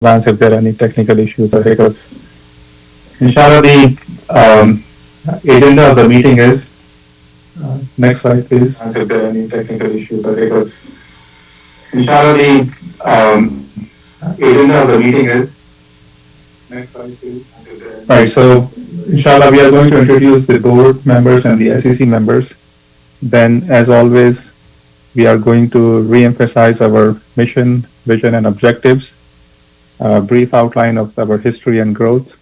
advance if there are any technical issues or hiccups. Inshallah, the agenda of the meeting is, next slide please. If there are any technical issues or hiccups. Inshallah, the agenda of the meeting is, next slide please. Right, so inshallah, we are going to introduce the board members and the SEC members. Then, as always, we are going to re-emphasize our mission, vision, and objectives, a brief outline of our history and growth,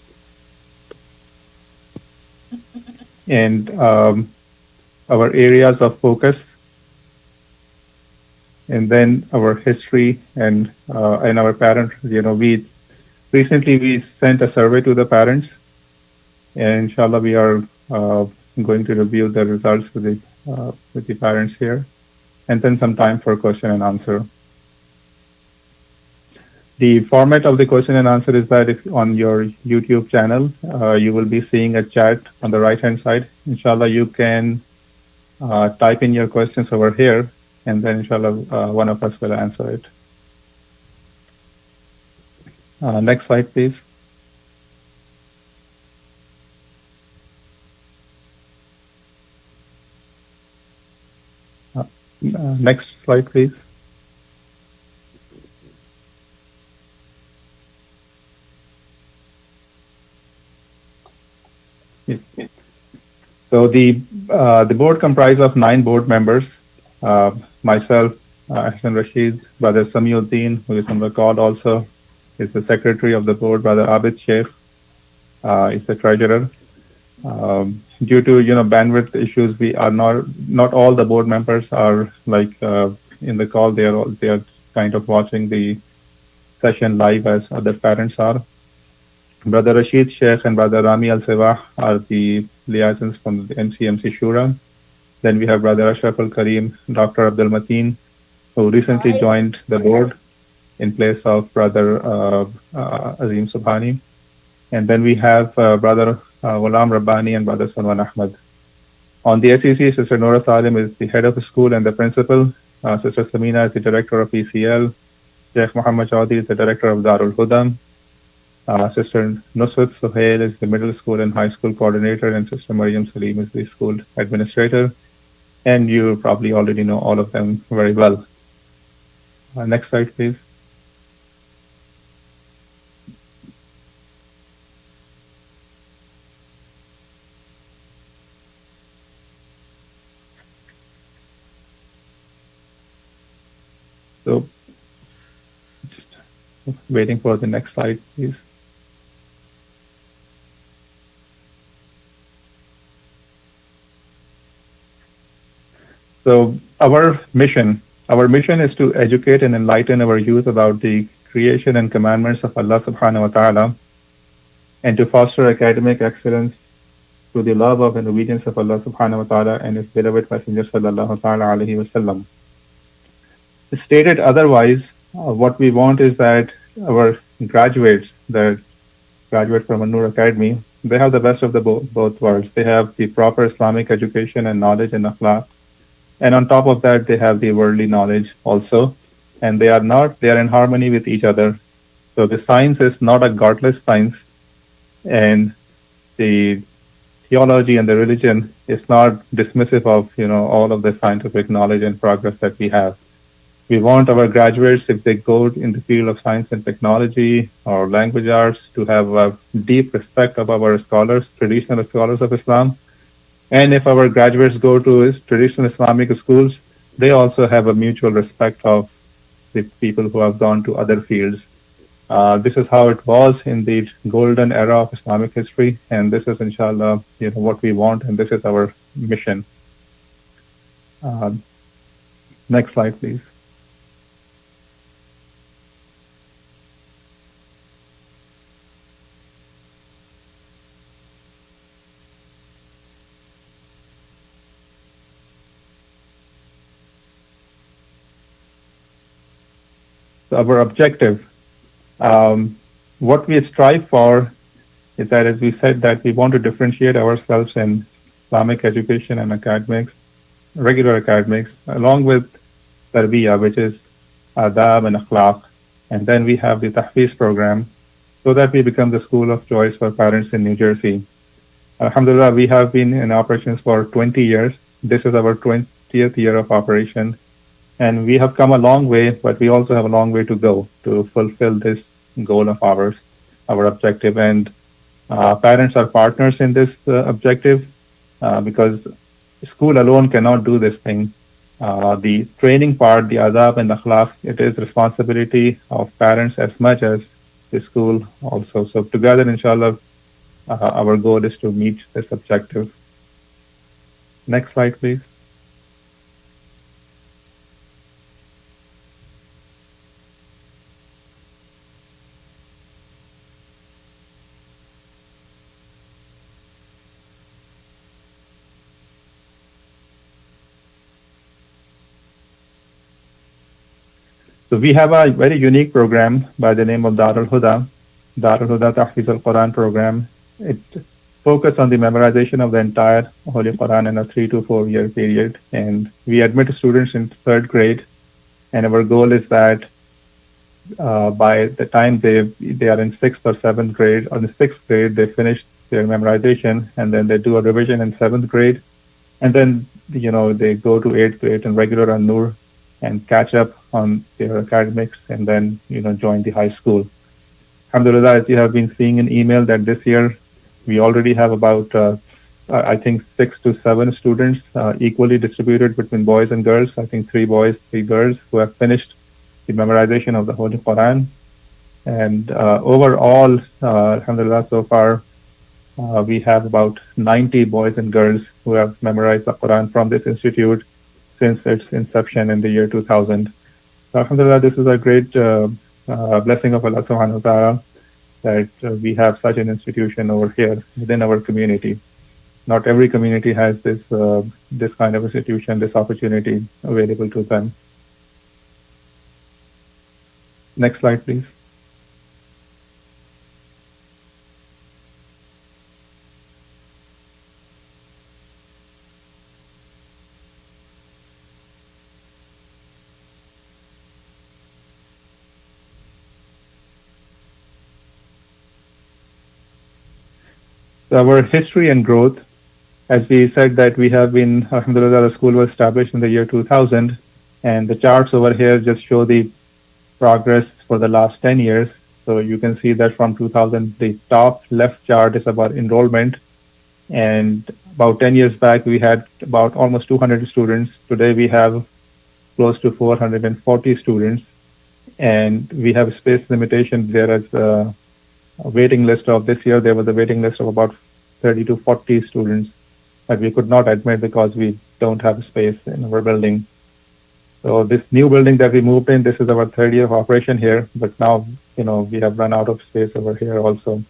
and our areas of focus, and then our history and our parent. We recently sent a survey to the parents, and inshallah we are going to review the results with the parents here, and then some time for question and answer. The format of the question and answer is that if on your YouTube channel, you will be seeing a chat on the right-hand side. Inshallah, you can type in your questions over here, and then inshallah, one of us will answer it. Next slide, please. Next slide, please. So the board comprises of 9 board members. Myself, Ahsan Rashid, Brother Samiuddin, who is on the call also, is the secretary of the board. Brother Abid Shaykh is the treasurer. Due to bandwidth issues, we are not all the board members are in the call. They are kind of watching the session live as other parents are. Brother Rashid Shaykh and Brother Rami Al Sewah are the liaisons from the NCMC Shura. Then we have Brother Ashraf Al Kareem, Dr. Abdul Mateen, who recently joined the board in place of Brother Azim Subhani. And then we have Brother Ghulam Rabbani and Brother Salman Ahmad. On the SEC, Sister Nora Salim is the head of the school and the principal. Sister Samina is the director of ECL. Shaykh Muhammad Chaudhry is the director of Darul Huda. Sister Nusrat Suhail is the middle school and high school coordinator, and Sister Maryam Salim is the school administrator. And you probably already know all of them very well. Next slide, please. So, just waiting for the next slide, please. So our mission is to educate and enlighten our youth about the creation and commandments of Allah subhanahu wa ta'ala, and to foster academic excellence through the love of and obedience of Allah subhanahu wa ta'ala and His beloved Messenger sallallahu ta'ala alayhi wa sallam. Stated otherwise, what we want is that our graduates that graduate from An-Noor Academy, they have the best of the both worlds. They have the proper Islamic education and knowledge and akhlaq. And on top of that, they have the worldly knowledge also. And they are in harmony with each other. So the science is not a godless science. And the theology and the religion is not dismissive of, all of the scientific knowledge and progress that we have. We want our graduates, if they go in the field of science and technology or language arts, to have a deep respect of our scholars, traditional scholars of Islam. And if our graduates go to traditional Islamic schools, they also have a mutual respect of the people who have gone to other fields. This is how it was in the golden era of Islamic history, and this is, inshallah, what we want, and this is our mission. Next slide, please. So our objective, what we strive for is that, as we said, that we want to differentiate ourselves in Islamic education and academics, regular academics, along with tarbiyah, which is adab and akhlaq. And then we have the Tahfiz program so that we become the school of choice for parents in New Jersey. Alhamdulillah, we have been in operations for 20 years. This is our 20th year of operation. And we have come a long way, but we also have a long way to go to fulfill this goal of ours, our objective. And parents are partners in this objective because school alone cannot do this thing. The training part, the adab and the akhlaq, it is responsibility of parents as much as the school also. So together, inshallah, our goal is to meet this objective. Next slide, please. So we have a very unique program by the name of Darul Huda, Darul Huda Tahfiz al-Quran program. It focuses on the memorization of the entire Holy Quran in a 3 to 4 year period. And we admit students in third grade. And our goal is that by the time they are in sixth or seventh grade, or in the sixth grade, they finish their memorization, and then they do a revision in seventh grade. And then, they go to eighth grade and regular An-Noor and catch up on their academics and then, join the high school. Alhamdulillah, as you have been seeing in email that this year we already have about, I think, 6 to 7 students equally distributed between boys and girls. I think 3 boys, 3 girls who have finished the memorization of the Holy Quran. And overall, alhamdulillah, so far, we have about 90 boys and girls who have memorized the Quran from this institute since its inception in the year 2000. So, alhamdulillah, this is a great blessing of Allah subhanahu wa ta'ala that we have such an institution over here within our community. Not every community has this kind of institution, this opportunity available to them. Next slide, please. So our history and growth, as we said that we have been, alhamdulillah, the school was established in the year 2000, and the charts over here just show the progress for the last 10 years. So you can see that from 2000, the top left chart is about enrollment. And about 10 years back, we had about almost 200 students. Today, we have close to 440 students. And we have space limitation. There is a waiting list of this year. There was a waiting list of about 30 to 40 students that we could not admit because we don't have space in our building. So this new building that we moved in, this is our third year of operation here, but now, we have run out of space over here also.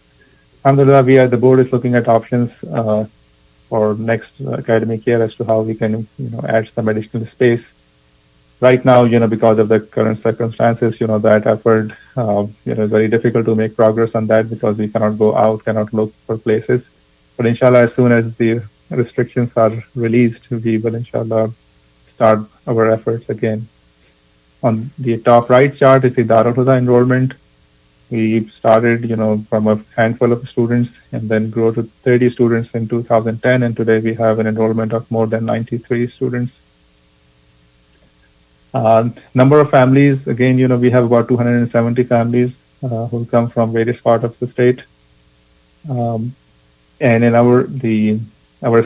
Alhamdulillah, the board is looking at options for next academic year as to how we can, add some additional space. Right now, because of the current circumstances, that effort, is very difficult to make progress on that because we cannot go out, cannot look for places. But inshallah, as soon as the restrictions are released, we will inshallah start our efforts again. On the top right chart is the Darul Huda enrollment. We started, from a handful of students and then grew to 30 students in 2010. And today we have an enrollment of more than 93 students. Number of families, again, we have about 270 families who come from various parts of the state. And in our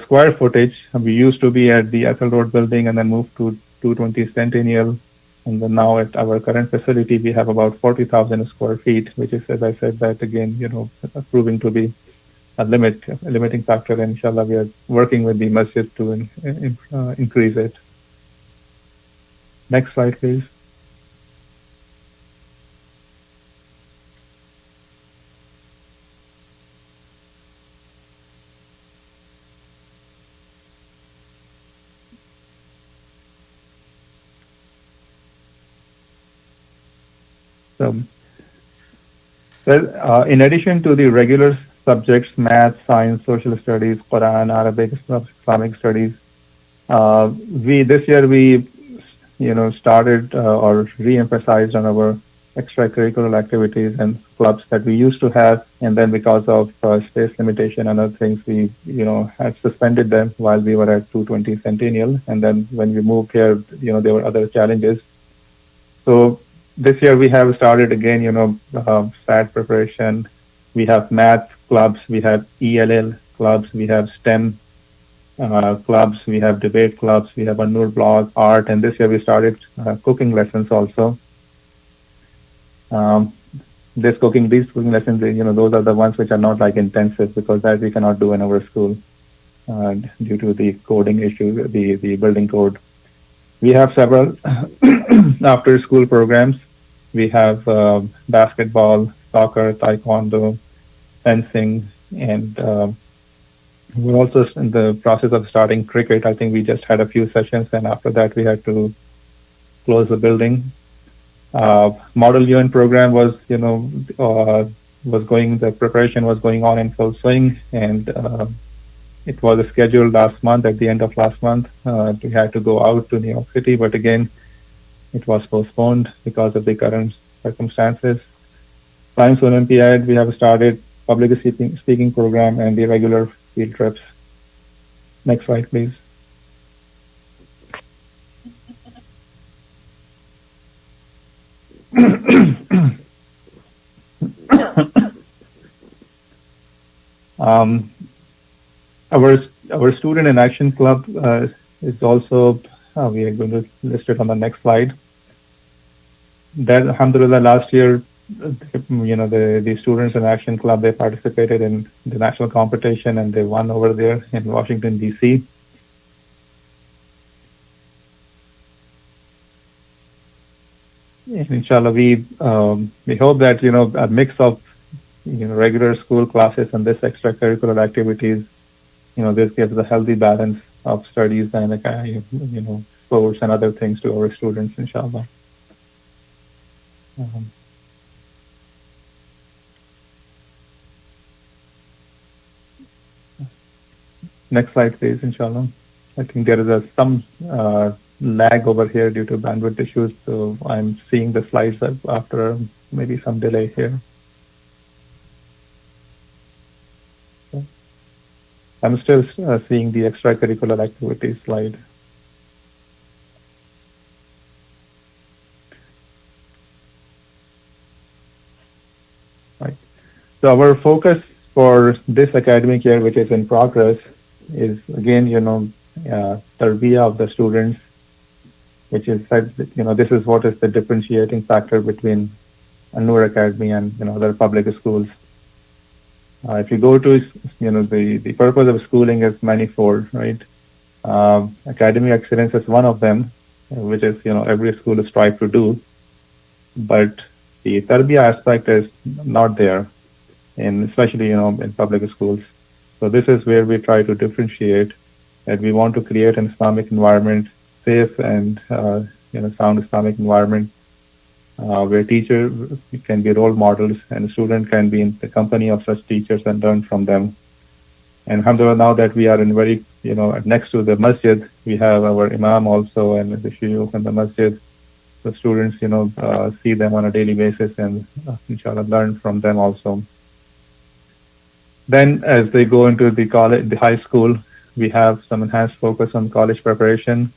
square footage, we used to be at the Ethel Road building and then moved to 220 Centennial. And then now at our current facility, we have about 40,000 square feet, which is, as I said, that again, proving to be a limiting factor. And inshallah, we are working with the masjid to increase it. Next slide, please. So, in addition to the regular subjects, math, science, social studies, Quran, Arabic, Islamic studies, this year we started or re-emphasized on our extracurricular activities and clubs that we used to have, and then because of space limitation and other things, we had suspended them while we were at 220 Centennial, and then when we moved here, there were other challenges. So this year we have started again, SAT preparation. We have math clubs, we have ELL clubs, we have STEM clubs, we have debate clubs, we have An-Noor blog, art, and this year we started cooking lessons also. Um, these cooking lessons, those are the ones which are not like intensive because that we cannot do in our school due to the coding issue, the building code. We have several after school programs. We have basketball, soccer, taekwondo, fencing, and we're also in the process of starting cricket. I think we just had a few sessions, and after that we had to close the building. Model UN program was, the preparation was going on in full swing, and it was scheduled last month, at the end of last month. We had to go out to New York City, but again, it was postponed because of the current circumstances. Science Olympiad, we have started public speaking program and the regular field trips. Next slide, please. Our student and action club is also, we are going to list it on the next slide. That, alhamdulillah, last year, the students in action club, they participated in the national competition and they won over there in Washington, D.C. And inshallah, we hope that, a mix of, regular school classes and this extracurricular activities, this gives a healthy balance of studies and, sports and other things to our students, inshallah. Next slide, please, inshallah. I think there is some lag over here due to bandwidth issues, so I'm seeing the slides after maybe some delay here. I'm still seeing the extracurricular activities slide. Right. So our focus for this academic year, which is in progress, is again, tarbiyah of the students, which is that, this is what is the differentiating factor between An-Noor Academy and, other public schools. If you go to, the purpose of schooling is manifold, right? Academic excellence is one of them, which is, every school strive to do. But the tarbiyah aspect is not there, and especially, in public schools. So this is where we try to differentiate that we want to create an Islamic environment, safe and, sound Islamic environment, where teachers can be role models and students can be in the company of such teachers and learn from them. And alhamdulillah, now that we are in very, next to the masjid, we have our imam also and the shuyukh in the masjid. The students, see them on a daily basis and inshallah learn from them also. Then as they go into the college, the high school, we have some enhanced focus on college preparation,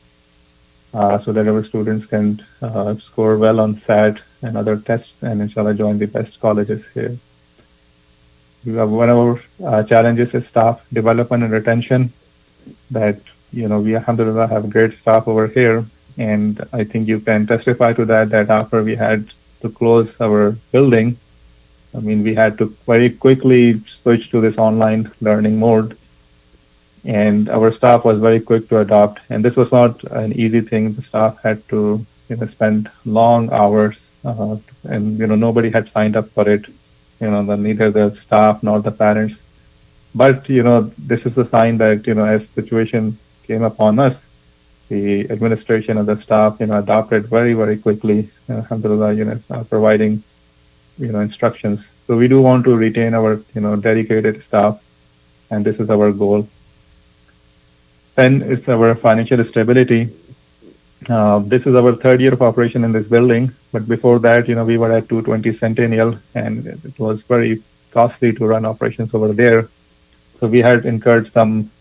so that our students can score well on SAT and other tests and inshallah join the best colleges here. We have one of our challenges is staff development and retention. That, we alhamdulillah have great staff over here, and I think you can testify to that after we had to close our building, we had to very quickly switch to this online learning mode, and our staff was very quick to adopt. And this was not an easy thing. The staff had to, spend long hours, and nobody had signed up for it. Neither the staff nor the parents. But this is a sign that as situation came upon us, the administration and the staff adopted very, very quickly. Alhamdulillah, providing instructions. So we do want to retain our dedicated staff, and this is our goal. Then it's our financial stability. This is our third year of operation in this building, but before that, we were at 220 Centennial, and it was very costly to run operations over there. So we had incurred some,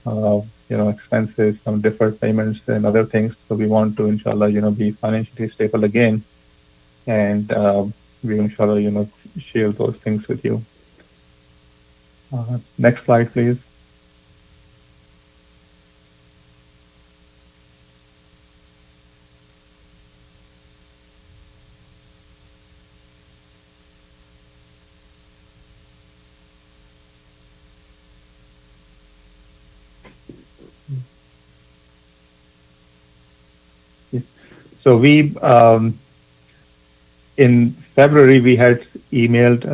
expenses, some deferred payments, and other things. So we want to, inshallah, be financially stable again, and we, inshallah, share those things with you. Next slide, please. So we, in February, we had emailed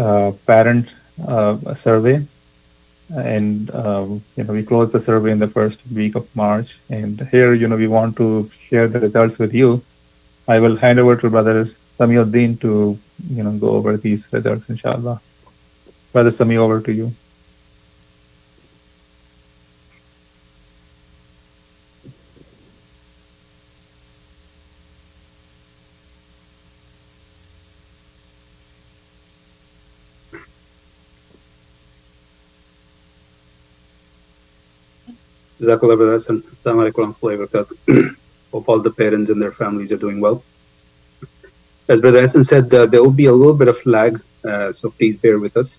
parent a survey, and we closed the survey in the first week of March. And here, we want to share the results with you. I will hand over to Brother Samiuddin to, go over these results, inshallah. Brother Sami, over to you. Jazakallah, brother Hassan. Assalamu alaikum warahmatullahi wabarakatuh. Hope all the parents and their families are doing well. As Brother Hassan said, there will be a little bit of lag, so please bear with us.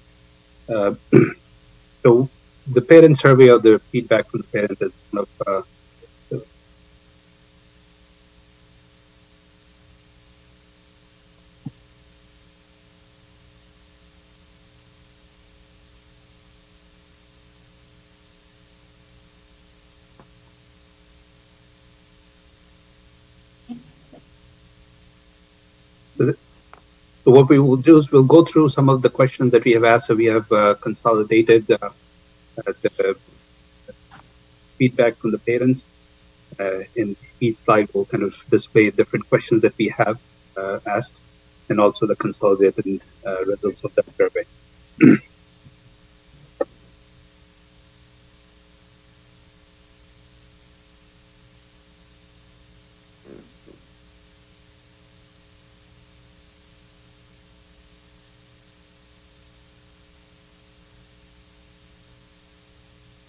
So the parent survey, or the feedback from the parent, is one of So what we will do is we'll go through some of the questions that we have asked. So we have consolidated the feedback from the parents. In each slide, we'll kind of display different questions that we have asked, and also the consolidated results of that survey.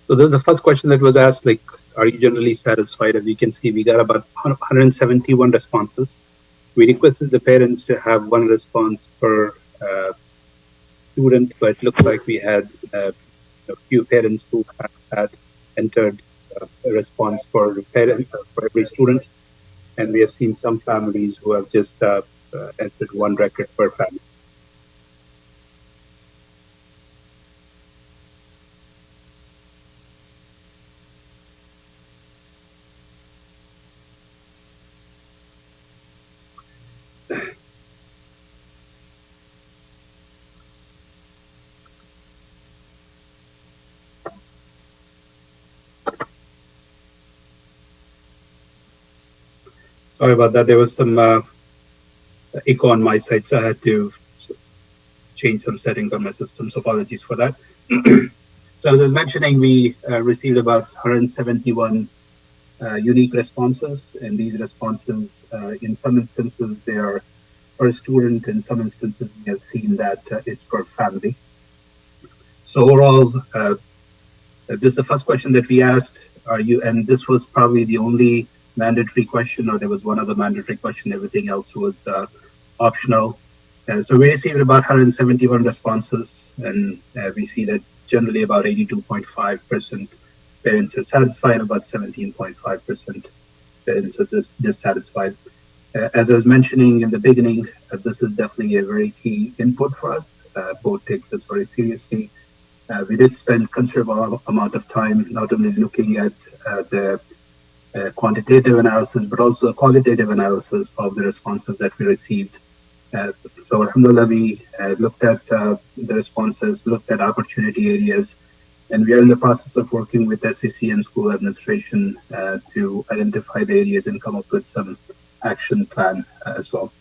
So there's the first question that was asked, like, are you generally satisfied? As you can see, we got about 171 responses. We requested the parents to have one response per student, but it looks like we had a few parents who had entered a response for every student. And we have seen some families who have just entered one record per family. Sorry about that. There was some echo on my side, so I had to change some settings on my system. So apologies for that. So as I was mentioning, we received about 171 unique responses, and these responses, in some instances, they are per student. In some instances, we have seen that it's per family. So overall, this is the first question that we asked. And this was probably the only mandatory question, or there was one other mandatory question. Everything else was optional. So we received about 171 responses, and we see that generally about 82.5% parents are satisfied, about 17.5% parents are dissatisfied. As I was mentioning in the beginning, this is definitely a very key input for us. Board takes this very seriously. We did spend considerable amount of time not only looking at the quantitative analysis, but also a qualitative analysis of the responses that we received. So alhamdulillah, we looked at the responses, looked at opportunity areas, and we are in the process of working with SEC and school administration to identify the areas and come up with some action plan as well.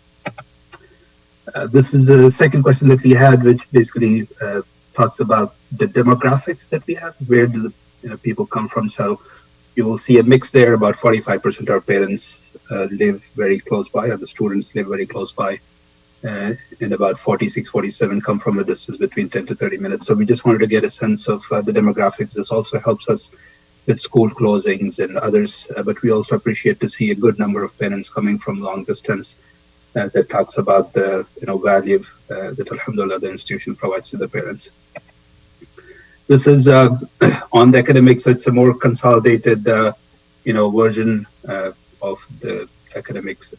This is the second question that we had, which basically talks about the demographics that we have. Where do the people come from? So You will see a mix there. About 45% of our parents live very close by, or the students live very close by. And about 46, 47 come from a distance between 10 to 30 minutes. So we just wanted to get a sense of the demographics. This also helps us with school closings and others, but we also appreciate to see a good number of parents coming from long distance that talks about the value that Alhamdulillah the institution provides to the parents. This is on the academics, so it's a more consolidated version of the academics.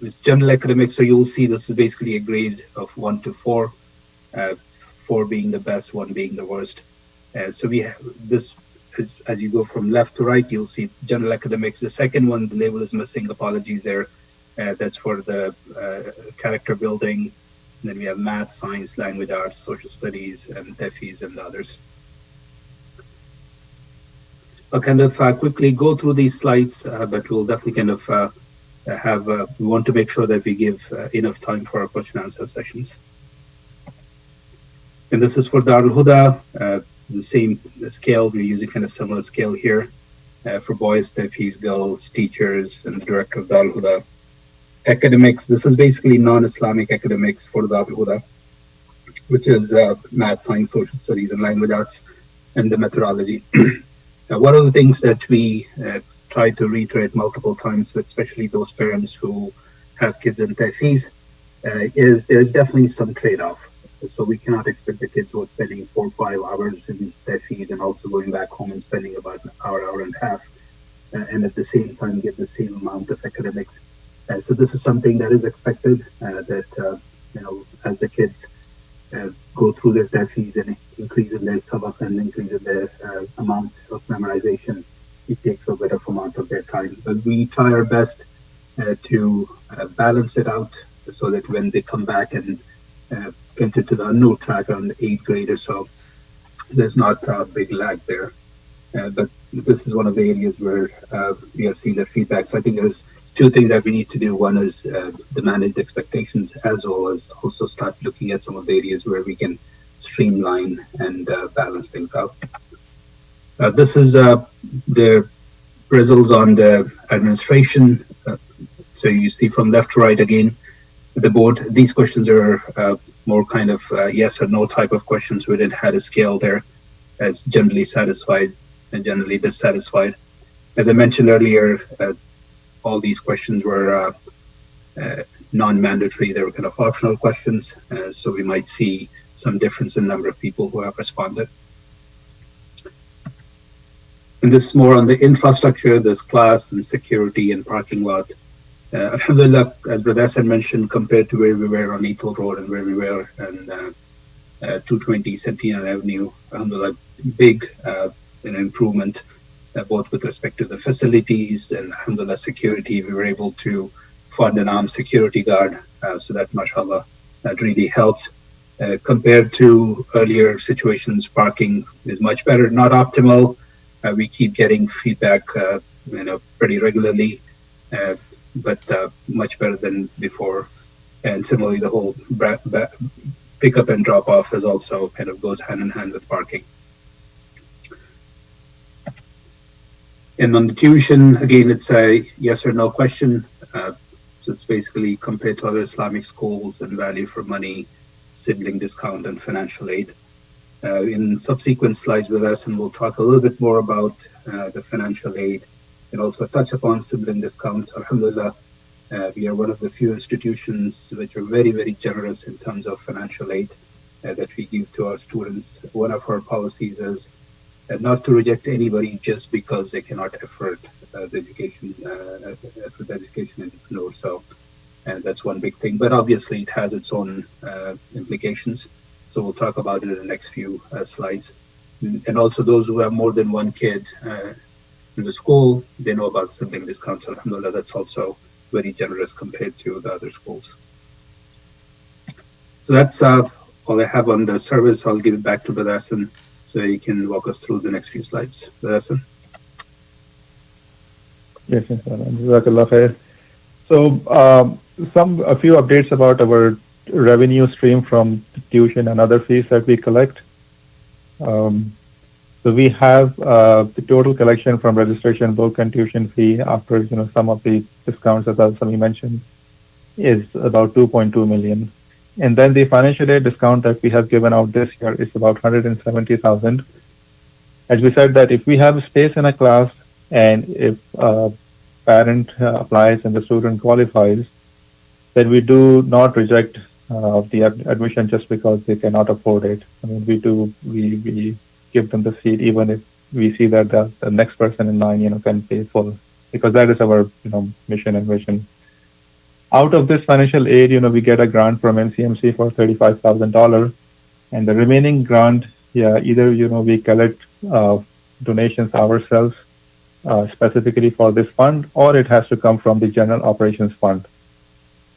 It's general academics, so you'll see this is basically a grade of 1 to 4, 4 being the best, 1 being the worst. So we have this, as you go from left to right, you'll see general academics. The second one, the label is missing, apologies there. That's for the character building. And then we have math, science, language arts, social studies, and TEFIs and others. I'll kind of quickly go through these slides, but we'll definitely kind of we want to make sure that we give enough time for our question and answer sessions. And this is for Darul Huda, the same scale. We're using kind of similar scale here for boys, TEFIs, girls, teachers, and the director of Darul Huda. Academics, this is basically non-Islamic academics for Darul Huda, which is math, science, social studies, and language arts, and the methodology. One of the things that we try to reiterate multiple times, with especially those parents who have kids in TEFIs, is there's definitely some trade-off. So we cannot expect the kids who are spending 4 or 5 hours in TEFIs and also going back home and spending about an hour and a half, and at the same time get the same amount of academics. So this is something that is expected, that as the kids go through their TEFIs and increase in their sabak and increase in their amount of memorization, it takes a bit of amount of their time. But we try our best to balance it out so that when they come back and get into the An-Noor track on the 8th grade or so, there's not a big lag there. But this is one of the areas where we have seen the feedback. So I think there's 2 things that we need to do. One is the managed expectations, as well as also start looking at some of the areas where we can streamline and balance things out. This is the results on the administration. So you see from left to right again, the board. These questions are more kind of yes or no type of questions. We didn't have a scale there as generally satisfied and generally dissatisfied. As I mentioned earlier, all these questions were non-mandatory. They were kind of optional questions. So we might see some difference in number of people who have responded. And this is more on the infrastructure, there's class and security and parking lot. Alhamdulillah, as Brother Hassan mentioned, compared to where we were on Ethel Road and where we were on 220 Centennial Avenue, Alhamdulillah, big improvement, both with respect to the facilities and Alhamdulillah security. We were able to fund an armed security guard, so that, mashallah, that really helped. Compared to earlier situations, parking is much better, not optimal. We keep getting feedback, pretty regularly, but much better than before. And similarly, the whole pickup and drop off is also kind of goes hand in hand with parking. And on the tuition, again, it's a yes or no question. So it's basically compared to other Islamic schools and value for money, sibling discount, and financial aid. In subsequent slides with us, and we'll talk a little bit more about the financial aid and also touch upon sibling discount. Alhamdulillah, we are one of the few institutions which are very, very generous in terms of financial aid that we give to our students. One of our policies is not to reject anybody just because they cannot afford the education in An-Noor. So that's one big thing. But obviously, it has its own implications. So we'll talk about it in the next few slides. And also those who have more than one kid in the school, they know about sibling discounts. Alhamdulillah, that's also very generous compared to the other schools. So that's all I have on the service. I'll give it back to Brother Hassan so he can walk us through the next few slides. Brother Hassan. Yes, Jazakallah khair. So a few updates about our revenue stream from tuition and other fees that we collect. So we have the total collection from registration book and tuition fee after some of the discounts that Sami mentioned is about 2.2 million. And then the financial aid discount that we have given out this year is about 170,000. As we said that if we have space in a class and if a parent applies and the student qualifies, then we do not reject the admission just because they cannot afford it. I mean, we give them the seat even if we see that the next person in line, can pay full, because that is our, mission and vision. Out of this financial aid, we get a grant from NCMC for $35,000, and the remaining grant, either we collect donations ourselves specifically for this fund, or it has to come from the general operations fund.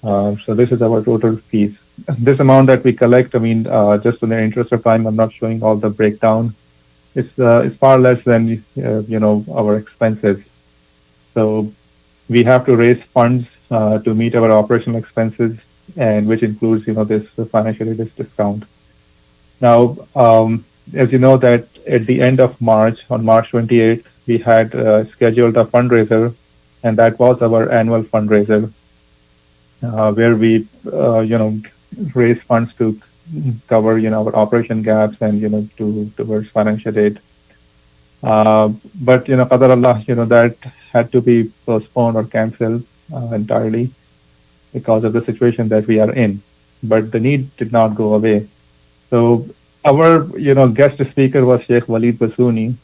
So this is our total fees. This amount that we collect, I mean, just in the interest of time, I'm not showing all the breakdown. It's far less than our expenses. So we have to raise funds to meet our operational expenses, and which includes this financial aid discount. Now, as you know that at the end of March, on March 28th, we had scheduled a fundraiser, and that was our annual fundraiser, where we raise funds to cover our operation gaps and towards financial aid. But Qadar Allah, that had to be postponed or cancelled entirely because of the situation that we are in. But the need did not go away. So our guest speaker was Shaykh Waleed Basyouni,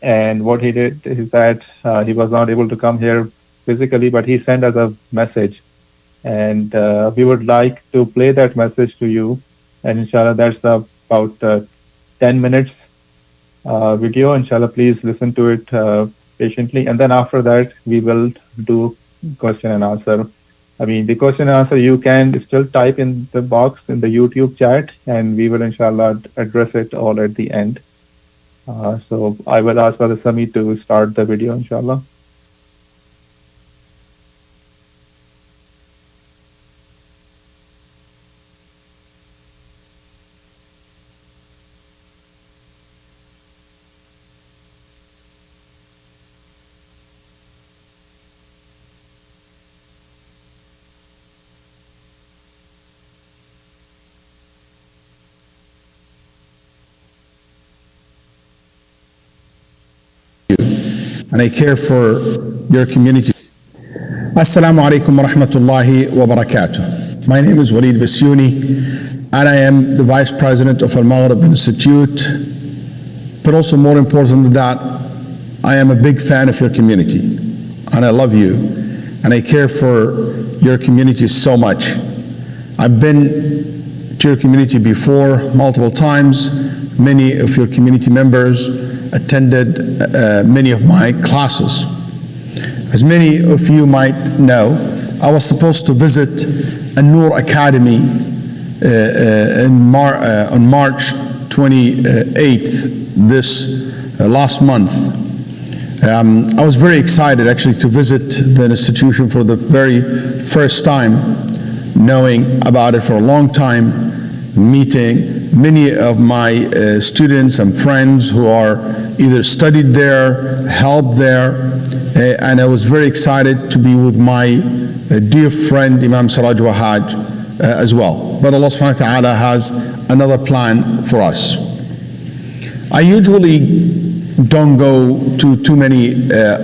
and what he did is that he was not able to come here physically, but he sent us a message, and we would like to play that message to you. And inshallah, that's about 10 minutes video. Inshallah, please listen to it patiently. And then after that, we will do question and answer. I mean, the question and answer, you can still type in the box in the YouTube chat, and we will inshallah address it all at the end. So I will ask Brother Sami to start the video, inshallah. And I care for your community. Assalamu alaikum wa rahmatullahi wa barakatuh. My name is Waleed Basyouni, and I am the Vice President of Al-Maghrib Institute. But also more important than that, I am a big fan of your community, and I love you, and I care for your community so much. I've been to your community before multiple times. Many of your community members attended many of my classes. As many of you might know, I was supposed to visit An-Noor Academy on March 28th, this last month. I was very excited actually to visit the institution for the very first time, knowing about it for a long time, meeting many of my students and friends who are either studied there, helped there, and I was very excited to be with my dear friend Imam Siraj Wahaj as well. But Allah subhanahu wa ta'ala has another plan for us. I usually don't go to too many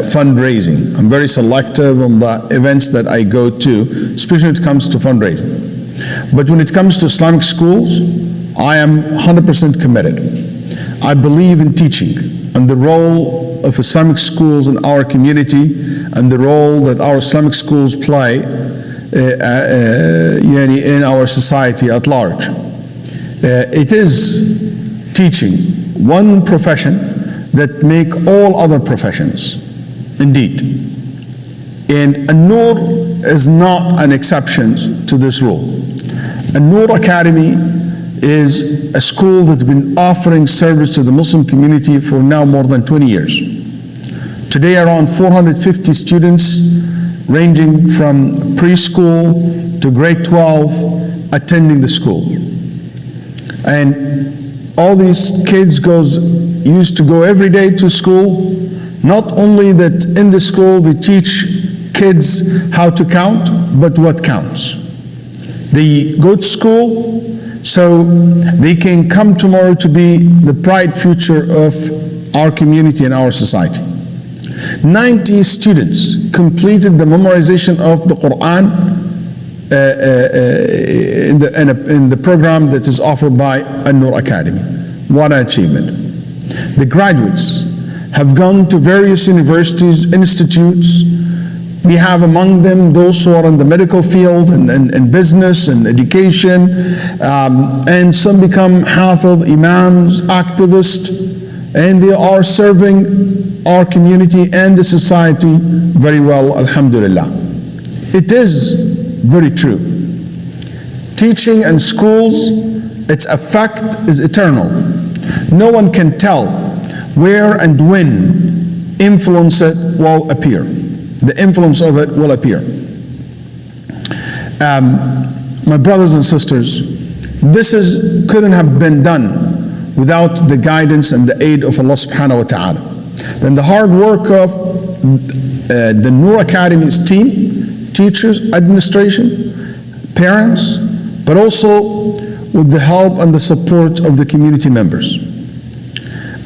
fundraising. I'm very selective on the events that I go to, especially when it comes to fundraising. But when it comes to Islamic schools, I am 100% committed. I believe in teaching and the role of Islamic schools in our community and the role that our Islamic schools play in our society at large. It is teaching, one profession that make all other professions, indeed. And An-Noor is not an exception to this rule. An-Noor Academy is a school that's been offering service to the Muslim community for now more than 20 years. Today, around 450 students ranging from preschool to grade 12 attending the school. And all these kids goes used to go every day to school. Not only that in the school they teach kids how to count, but what counts. They go to school so they can come tomorrow to be the bright future of our community and our society. 90 students completed the memorization of the Quran in the program that is offered by An-Noor Academy. What an achievement. The graduates have gone to various universities, institutes. We have among them those who are in the medical field and business and education, and some become hafiz, imams, activists, and they are serving our community and the society very well, alhamdulillah. It is very true. Teaching and schools, its effect is eternal. No one can tell where and when influence it will appear. The influence of it will appear. My brothers and sisters, this couldn't have been done without the guidance and the aid of Allah subhanahu wa ta'ala. Then the hard work of the Noor Academy's team, teachers, administration, parents, but also with the help and the support of the community members.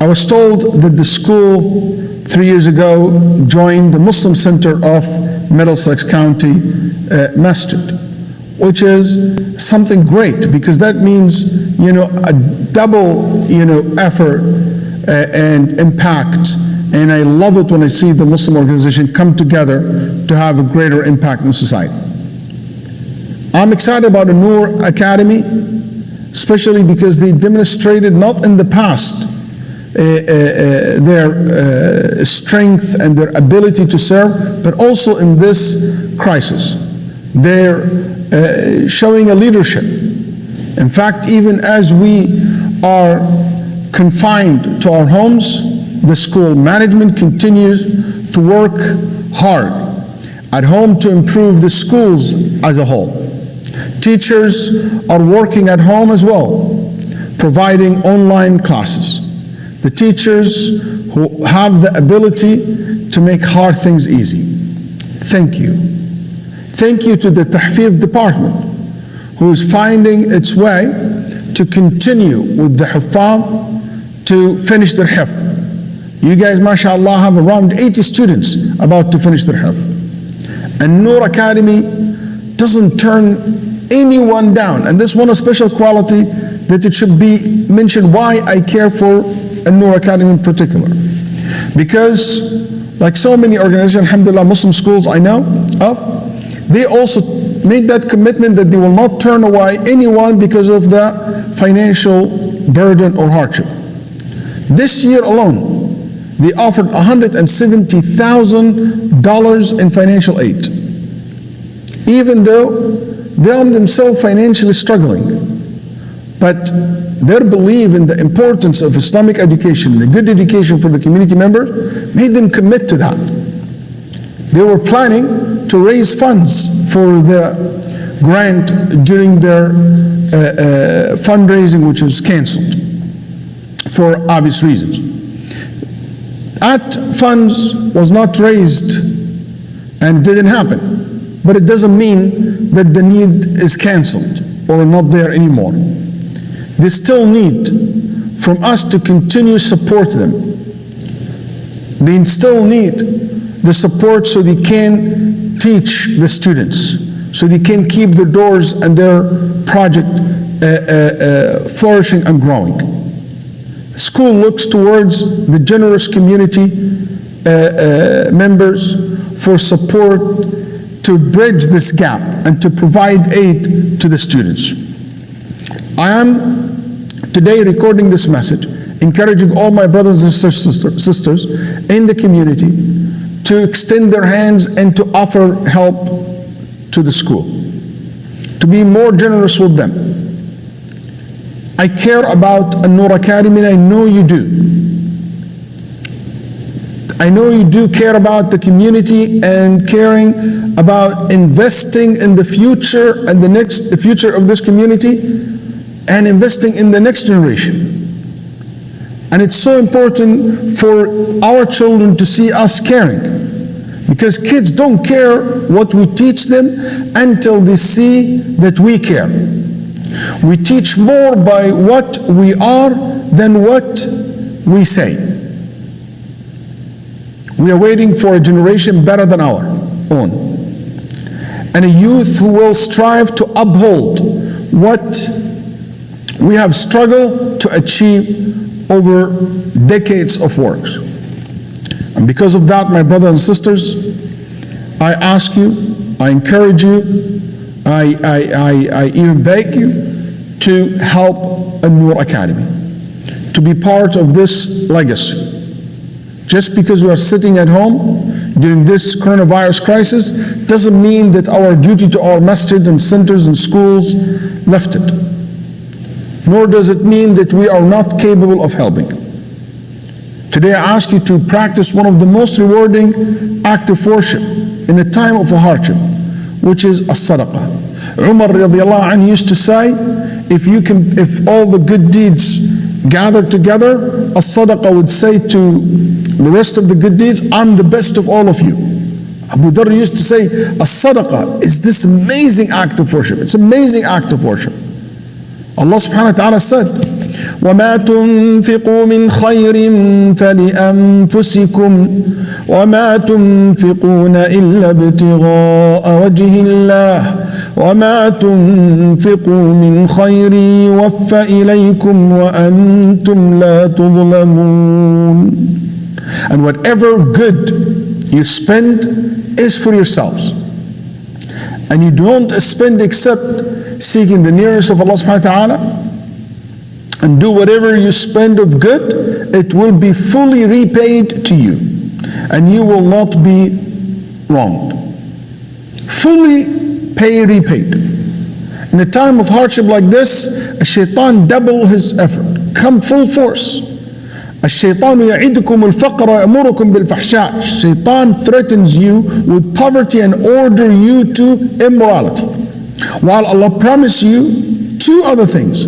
I was told that the school 3 years ago joined the Muslim Center of Middlesex County Masjid, which is something great, because that means, a double, effort and impact. And I love it when I see the Muslim organization come together to have a greater impact in society. I'm excited about the Noor Academy, especially because they demonstrated not in the past their strength and their ability to serve, but also in this crisis. They're showing a leadership. In fact, even as we are confined to our homes, the school management continues to work hard at home to improve the schools as a whole. Teachers are working at home as well, providing online classes. The teachers who have the ability to make hard things easy. Thank you. Thank you to the Tahfidh department, who is finding its way to continue with the Huffaz to finish their Hifz. You guys, mashallah, have around 80 students about to finish their Hifz. And Noor Academy doesn't turn anyone down. And this one a special quality that it should be mentioned why I care for An-Noor Academy in particular. Because like so many organizations, alhamdulillah, Muslim schools I know of, they also made that commitment that they will not turn away anyone because of the financial burden or hardship. This year alone, they offered $170,000 in financial aid, even though they themselves financially struggling. But their belief in the importance of Islamic education and a good education for the community members made them commit to that. They were planning to raise funds for the grant during their fundraising, which was canceled for obvious reasons. That funds was not raised and it didn't happen, but it doesn't mean that the need is canceled or not there anymore. They still need from us to continue support them. They still need the support so they can teach the students, so they can keep their doors and their project flourishing and growing. The school looks towards the generous community members for support to bridge this gap and to provide aid to the students. I am today recording this message, encouraging all my brothers and sisters in the community to extend their hands and to offer help to the school, to be more generous with them. I care about An-Noor Academy, and I know you do. I know you do care about the community and caring about investing in the future and the future of this community and investing in the next generation. And it's so important for our children to see us caring. Because kids don't care what we teach them until they see that we care. We teach more by what we are than what we say. We are waiting for a generation better than our own. And a youth who will strive to uphold what we have struggled to achieve over decades of works. And because of that, my brothers and sisters, I ask you, I encourage you, I even beg you to help An-Noor Academy, to be part of this legacy. Just because we are sitting at home during this coronavirus crisis doesn't mean that our duty to our masjid and centers and schools left it. Nor does it mean that we are not capable of helping. Today I ask you to practice one of the most rewarding acts of worship in a time of a hardship, which is as-sadaqah. Umar radiallahu anhu used to say, if all the good deeds gathered together, as-sadaqah would say to the rest of the good deeds, I'm the best of all of you. Abu Dharr used to say, as-sadaqah is this amazing act of worship. It's an amazing act of worship. Allah subhanahu wa ta'ala said, وَمَا تُنْفِقُوا مِنْ خَيْرٍ فَلِأَنفُسِكُمْ وَمَا تُنْفِقُونَ إِلَّا ابْتِغَاءَ وَجْهِ اللَّهِ وَمَا تُنْفِقُوا مِنْ خَيْرٍ يُوَفَّ إِلَيْكُمْ وَأَنْتُمْ لَا تُظْلَمُونَ. And whatever good you spend is for yourselves. And you don't spend except seeking the nearness of Allah subhanahu wa ta'ala. And do whatever you spend of good, it will be fully repaid to you. And you will not be wronged. Fully repaid. In a time of hardship like this, a shaitan double his effort. Come full force. الشيطان يعدكم الفقر ويأمركم بالفحشاء. Shaitan threatens you with poverty and order you to immorality. While Allah promised you two other things: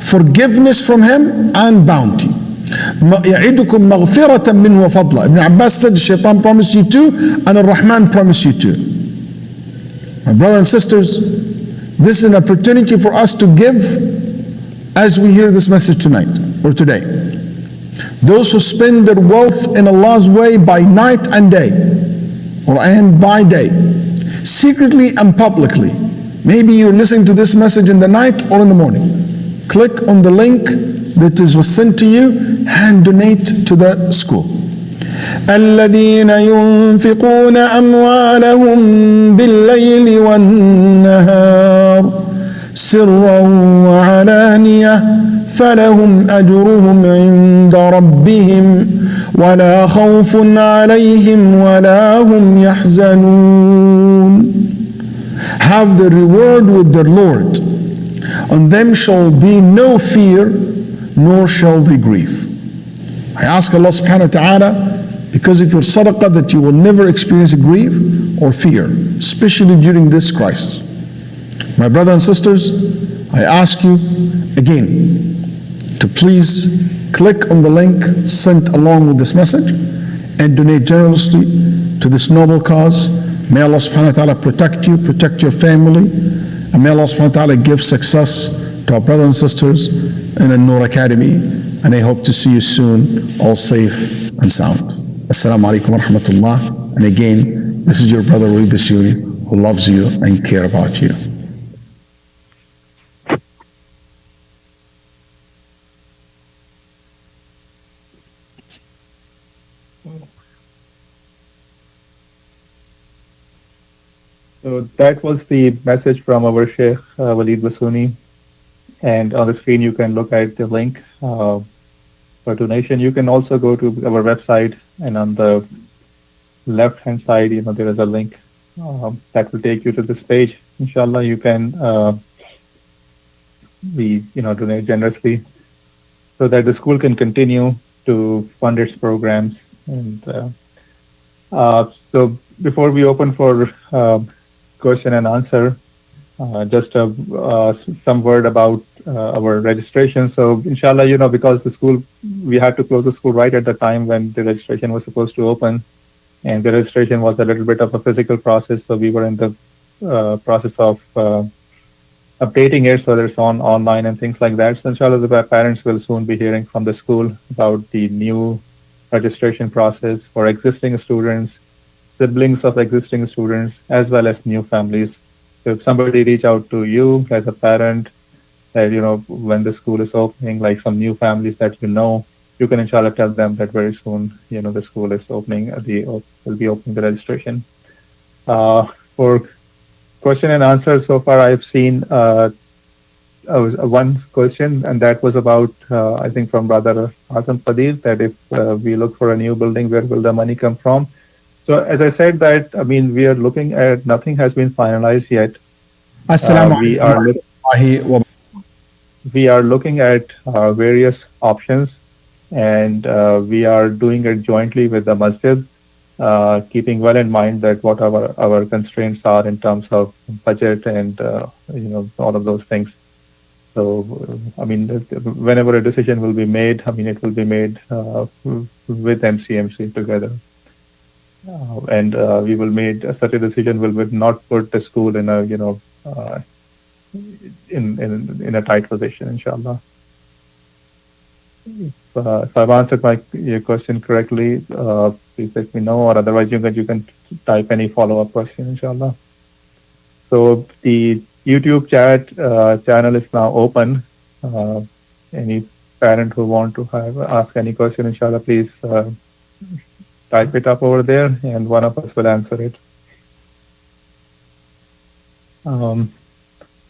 forgiveness from Him and bounty. يعدكم مغفرة منه وفضلا. Ibn Abbas said, Shaitan promised you two, and Ar-Rahman promised you two. My brothers and sisters, this is an opportunity for us to give as we hear this message tonight or today. Those who spend their wealth in Allah's way by night and day, and by day, secretly and publicly. Maybe you're listening to this message in the night or in the morning. Click on the link that was sent to you and donate to the school. الذين ينفقون أموالهم بالليل والنهار سرا وعلانية فلهم أجرهم عند ربهم ولا خوف عليهم ولا هم يحزنون. Have the reward with their Lord. On them shall be no fear, nor shall they grieve. I ask Allah subhanahu wa ta'ala, because of your sadaqah, that you will never experience grief or fear, especially during this crisis. My brothers and sisters, I ask you again to please click on the link sent along with this message and donate generously to this noble cause. May Allah subhanahu wa ta'ala protect you, protect your family, and may Allah subhanahu wa ta'ala give success to our brothers and sisters in An-Noor Academy. And I hope to see you soon, all safe and sound. Assalamu alaikum wa rahmatullah. And again, this is your brother Waleed Basyouni, who loves you and care about you. So that was the message from our Shaykh Waleed Basyouni. And on the screen, you can look at the link for donation. You can also go to our website, and on the left-hand side, there is a link that will take you to this page. Inshallah, you can donate generously so that the school can continue to fund its programs. And so before we open for question and answer, just some word about our registration. So, inshallah, because the school, we had to close the school right at the time when the registration was supposed to open, and the registration was a little bit of a physical process. So, we were in the process of updating it so that it's online and things like that. So, inshallah, the parents will soon be hearing from the school about the new registration process for existing students, siblings of existing students, as well as new families. So if somebody reach out to you as a parent, that when the school is opening, like some new families that you can inshallah tell them that very soon, the school is opening, will be opening the registration. For question and answer, so far I've seen one question, and that was about, I think, from Brother Hassan Fadil, that if we look for a new building, where will the money come from? So as I said, that I mean, we are looking at, nothing has been finalized yet. Assalamu We alaikum wa are rahmatullahi wa we are looking at various options, and we are doing it jointly with the masjid, keeping well in mind that what our constraints are in terms of budget and all of those things. So, I mean, whenever a decision will be made, I mean, it will be made with MCMC together. And we will make such a decision, will not put the school in a, in a tight position, inshallah. If I've answered your question correctly, please let me know, or otherwise you can type any follow-up question, inshallah. So the YouTube chat channel is now open. Any parent who want to ask any question, inshallah, please type it up over there, and one of us will answer it.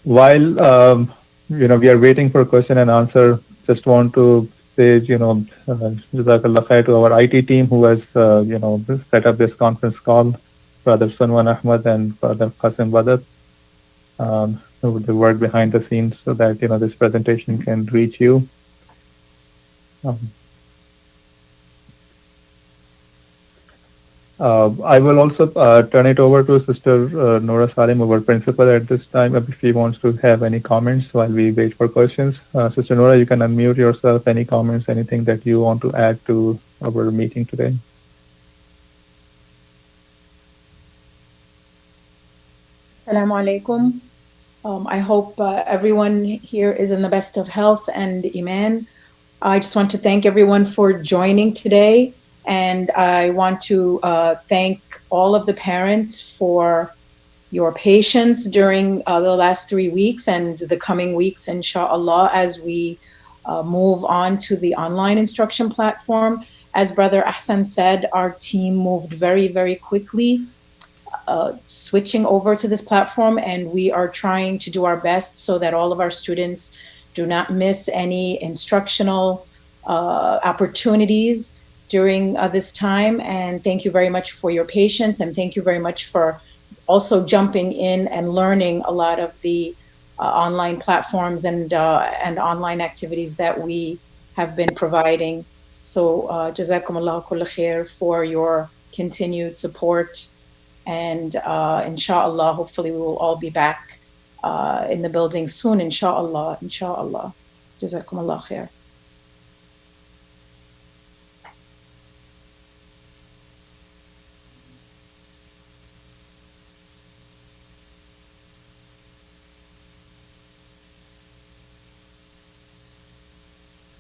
While we are waiting for question and answer, just want to say, Jazakallah khair to our IT team who has set up this conference call, Brother Sunwan Ahmad and Brother Qasim Badr, who the work behind the scenes so that this presentation can reach you. I will also turn it over to Sister Nora Salim, our principal, at this time, if she wants to have any comments while we wait for questions. Sister Nora, you can unmute yourself. Any comments, anything that you want to add to our meeting today? Assalamu alaikum. I hope everyone here is in the best of health and iman. I just want to thank everyone for joining today. And I want to thank all of the parents for your patience during the last 3 weeks and the coming weeks, inshallah, as we move on to the online instruction platform. As Brother Ahsan said, our team moved very, very quickly, switching over to this platform, and we are trying to do our best so that all of our students do not miss any instructional opportunities during this time. And thank you very much for your patience, and thank you very much for also jumping in and learning a lot of the online platforms and online activities that we have been providing. So jazakumullah kulla khair for your continued support, and inshallah, hopefully we will all be back in the building soon, inshallah, jazakumullah khair.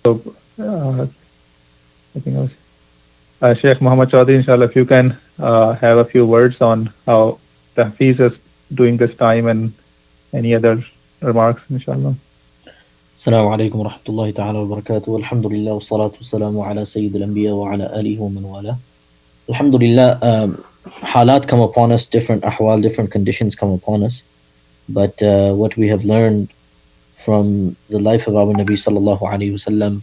So, I think I was, Sheikh Muhammad Chaudhry, inshallah, if you can have a few words on how the Hafiz is doing this time and any other remarks, inshallah. السلام عليكم ورحمة الله تعالى وبركاته. الحمد لله والصلاة والسلام على سيد الأنبياء وعلى آله ومن والاه. Alhamdulillah, halat come upon us, different ahwal, different conditions come upon us. But what we have learned from the life of our Nabi sallallahu alayhi wasallam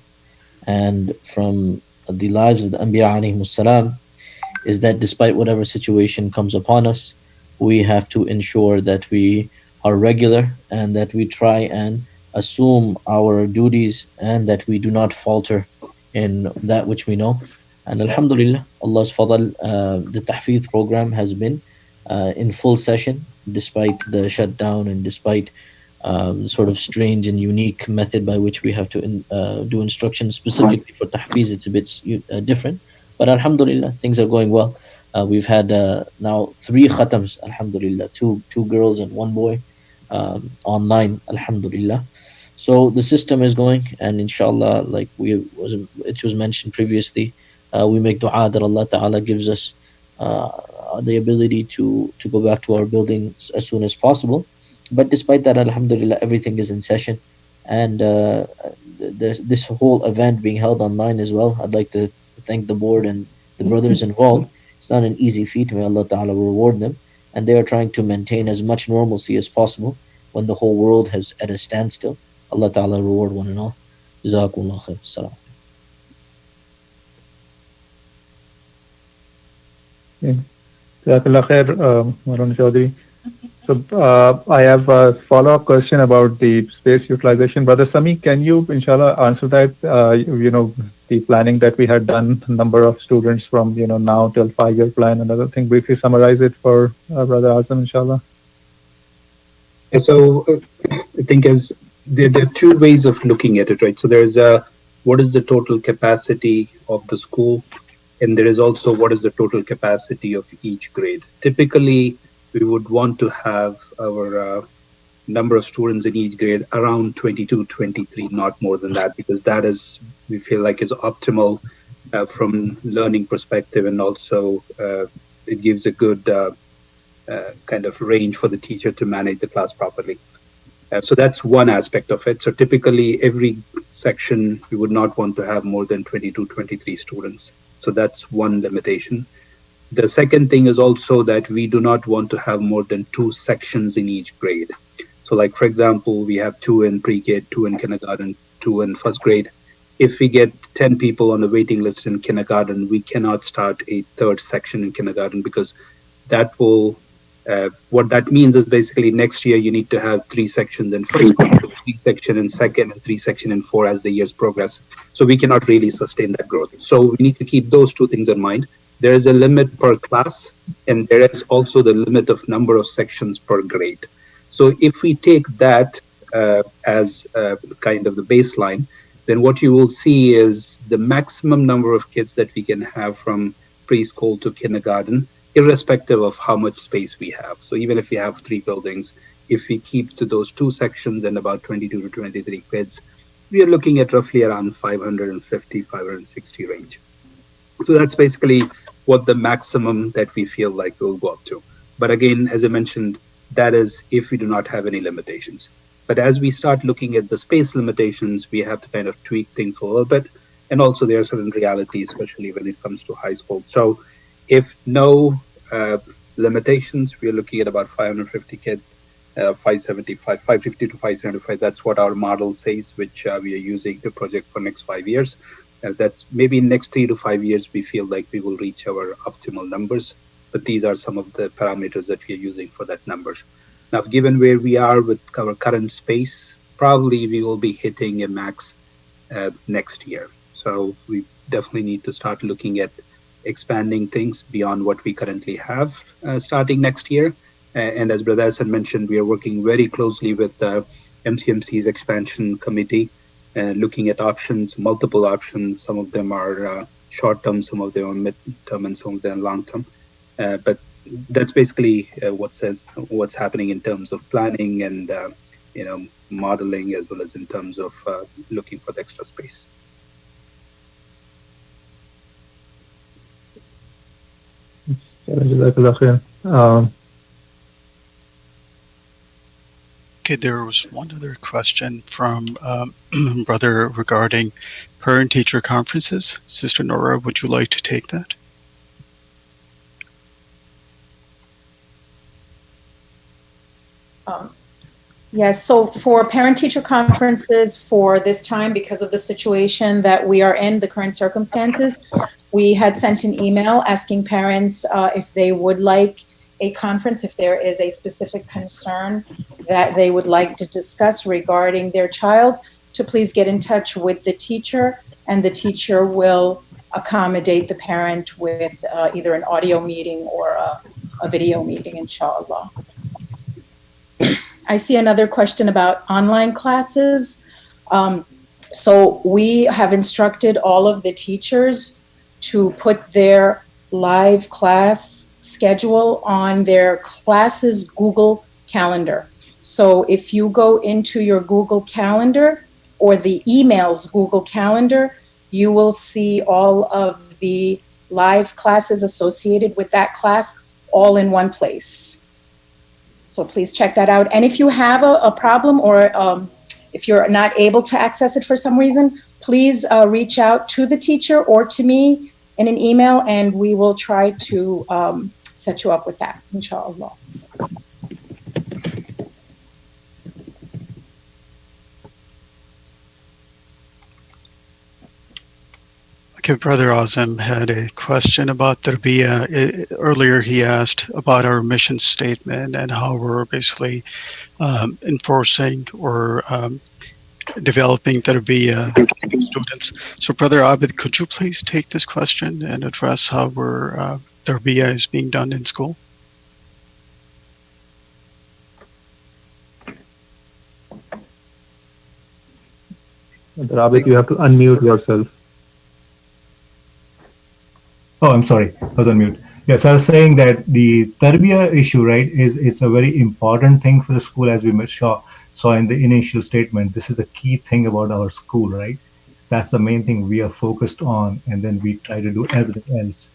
and from the lives of the Anbiya alayhi salam is that despite whatever situation comes upon us, we have to ensure that we are regular and that we try and assume our duties and that we do not falter in that which we know. And alhamdulillah, Allah's fadl, the tahfidh program has been in full session. despite the shutdown and despite the sort of strange and unique method by which we have to do instruction specifically for tahfiz. It's a bit different, but alhamdulillah, things are going well. We've had now 3 khatams, alhamdulillah, two girls and one boy online, alhamdulillah. So the system is going, and inshallah, like it was mentioned previously, we make dua that Allah Ta'ala gives us the ability to go back to our buildings as soon as possible. But despite that, alhamdulillah, everything is in session, and this whole event being held online as well. I'd like to thank the board and the brothers involved. It's not an easy feat. May Allah Ta'ala reward them, and they are trying to maintain as much normalcy as possible when the whole world has at a standstill. Allah Ta'ala reward one and all. Jazakumullah khair. Salam. Jazakallah khair, Maulana Chaudhry. So I have a follow-up question about the space utilization. Brother Sami, can you, inshallah, answer that? The planning that we had done, number of students from, now till 5-year plan, another thing, briefly summarize it for Brother Azam, inshallah. Yeah, so I think there are two ways of looking at it, right? So there's what is the total capacity of the school, and there is also what is the total capacity of each grade. Typically, we would want to have our number of students in each grade around 22, 23, not more than that, because that is, we feel like, is optimal from learning perspective, and also it gives a good kind of range for the teacher to manage the class properly. So that's one aspect of it. So typically every section, we would not want to have more than 22, 23 students. So that's one limitation. The second thing is also that we do not want to have more than 2 sections in each grade. So like, for example, we have 2 in pre-K, 2 in kindergarten, 2 in first grade. If we get 10 people on the waiting list in kindergarten, we cannot start a 3rd section in kindergarten, because that will, what that means is basically next year you need to have 3 sections in first grade, 3 sections in second, and 3 sections in 4 as the years progress. So we cannot really sustain that growth. So we need to keep those 2 things in mind. There is a limit per class, and there is also the limit of number of sections per grade. So if we take that as kind of the baseline, then what you will see is the maximum number of kids that we can have from preschool to kindergarten, irrespective of how much space we have. So even if we have 3 buildings, if we keep to those 2 sections and about 22 to 23 kids, we are looking at roughly around 550, 560 range. So that's basically what the maximum that we feel like will go up to. But again, as I mentioned, that is if we do not have any limitations. But as we start looking at the space limitations, we have to kind of tweak things a little bit. And also there are certain realities, especially when it comes to high school. So if no limitations, we're looking at about 550 kids, 575, 550 to 575. That's what our model says, which we are using to project for next 5 years. That's maybe next 3 to 5 years, we feel like we will reach our optimal numbers. But these are some of the parameters that we are using for that numbers. Now, given where we are with our current space, probably we will be hitting a max next year. So we definitely need to start looking at expanding things beyond what we currently have starting next year. And as Brother Hassan mentioned, we are working very closely with the MCMC's expansion committee, looking at options, multiple options. Some of them are short-term, some of them are mid-term, and some of them are long-term. But that's basically what's happening in terms of planning and modeling, as well as in terms of looking for the extra space. Okay, there was one other question from Brother regarding parent-teacher conferences. Sister Nora, would you like to take that? Yes, so for parent-teacher conferences for this time, because of the situation that we are in, the current circumstances, we had sent an email asking parents if they would like a conference, if there is a specific concern that they would like to discuss regarding their child, to please get in touch with the teacher, and the teacher will accommodate the parent with either an audio meeting or a video meeting, inshallah. I see another question about online classes. So we have instructed all of the teachers to put their live class schedule on their classes Google Calendar. So if you go into your Google Calendar or the emails Google Calendar, you will see all of the live classes associated with that class all in one place. So please check that out. And if you have a problem or if you're not able to access it for some reason, please reach out to the teacher or to me in an email, and we will try to set you up with that, inshallah. Okay, Brother Azam had a question about Tarbiyah. Earlier, he asked about our mission statement and how we're basically enforcing or developing Tarbiyah students. So, Brother Abid, could you please take this question and address how Tarbiyah is being done in school? Rabit, you have to unmute yourself. Oh, I'm sorry, I was on mute. Yes, I was saying that the Tarbiyah issue, right, it's a very important thing for the school, as we saw in the initial statement. This is a key thing about our school, right? That's the main thing we are focused on, and then we try to do everything else.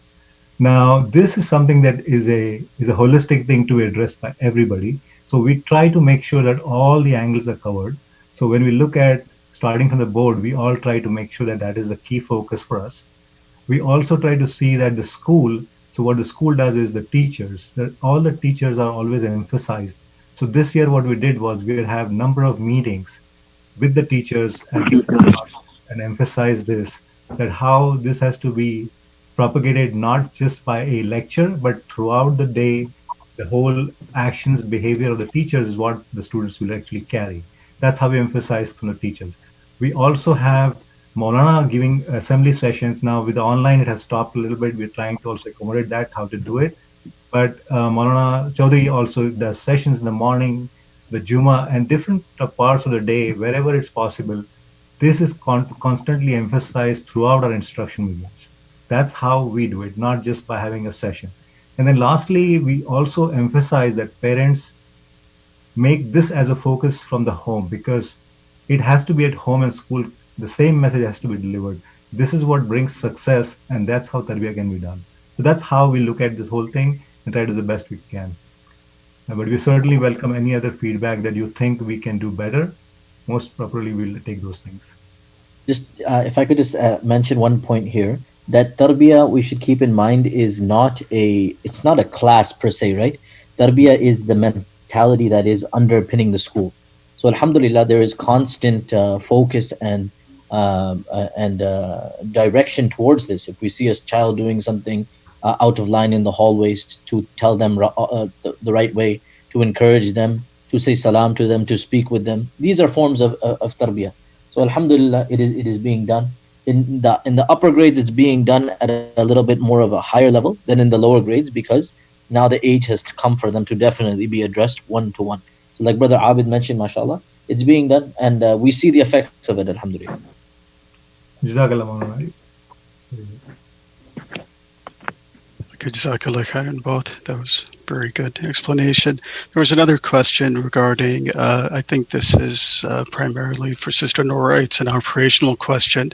Now, this is something that is a holistic thing to be addressed by everybody. So we try to make sure that all the angles are covered. So when we look at starting from the board, we all try to make sure that that is the key focus for us. We also try to see that the school, so what the school does is the teachers, that all the teachers are always emphasized. So this year what we did was we have number of meetings with the teachers at different times and emphasize this, that how this has to be propagated not just by a lecture, but throughout the day, the whole actions, behavior of the teachers is what the students will actually carry. That's how we emphasize from the teachers. We also have Maulana giving assembly sessions. Now with the online, it has stopped a little bit. We're trying to also accommodate that, how to do it. But Maulana Chaudhary also does sessions in the morning, the Juma, and different parts of the day, wherever it's possible. This is constantly emphasized throughout our instruction movements. That's how we do it, not just by having a session. And then lastly, we also emphasize that parents make this as a focus from the home, because it has to be at home and school. The same message has to be delivered. This is what brings success, and that's how Tarbiyah can be done. So that's how we look at this whole thing and try to do the best we can. But we certainly welcome any other feedback that you think we can do better. Most probably we'll take those things. Just if I could just mention one point here, that tarbiyah we should keep in mind is it's not a class per se, right? Tarbiyah is the mentality that is underpinning the school. So alhamdulillah, there is constant focus and direction towards this. If we see a child doing something out of line in the hallways, to tell them the right way, to encourage them, to say salam to them, to speak with them. These are forms of tarbiyah. So alhamdulillah, it is being done. In the upper grades, it's being done at a little bit more of a higher level than in the lower grades, because now the age has come for them to definitely be addressed one-to-one. So like Brother Abid mentioned, mashallah, it's being done, and we see the effects of it, alhamdulillah. Jazakallah, Maulana. Jazakallah khairan both. That was very good explanation. There was another question regarding, I think this is primarily for Sister Noor. It's an operational question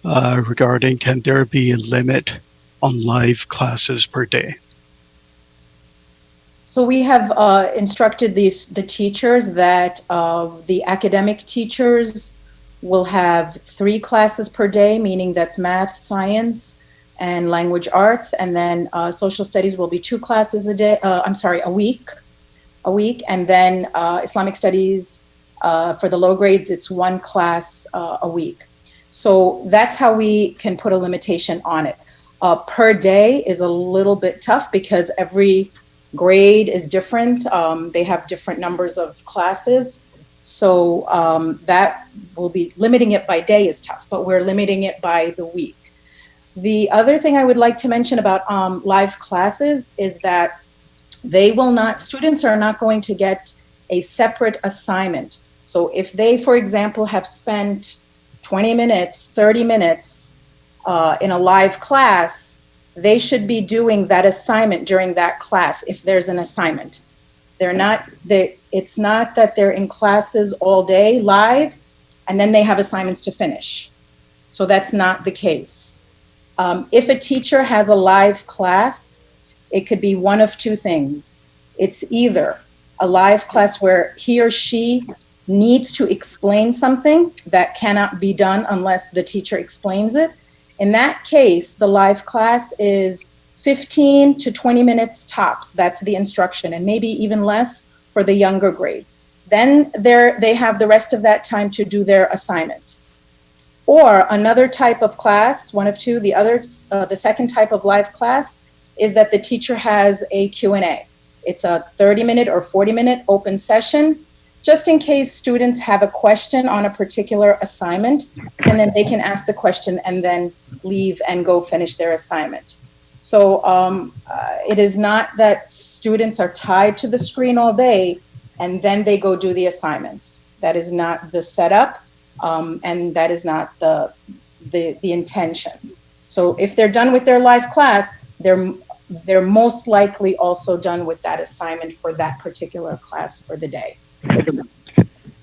regarding, can there be a limit on live classes per day? So we have instructed the teachers that the academic teachers will have 3 classes per day, meaning that's math, science, and language arts, and then social studies will be 2 classes a week, and then Islamic studies for the low grades, it's 1 class a week. So that's how we can put a limitation on it. Per day is a little bit tough because every grade is different. They have different numbers of classes. So that will be, limiting it by day is tough, but we're limiting it by the week. The other thing I would like to mention about live classes is that students are not going to get a separate assignment. So if they, for example, have spent 20 minutes, 30 minutes in a live class, they should be doing that assignment during that class if there's an assignment. It's not that they're in classes all day live and then they have assignments to finish. So that's not the case. If a teacher has a live class, it could be one of two things. It's either a live class where he or she needs to explain something that cannot be done unless the teacher explains it. In that case, the live class is 15 to 20 minutes tops. That's the instruction, and maybe even less for the younger grades. Then they have the rest of that time to do their assignment. Or another type of class, one of two, the second type of live class is that the teacher has a Q&A. It's a 30-minute or 40-minute open session, just in case students have a question on a particular assignment, and then they can ask the question and then leave and go finish their assignment. So it is not that students are tied to the screen all day and then they go do the assignments. That is not the setup, and that is not the intention. So if they're done with their live class, they're most likely also done with that assignment for that particular class for the day.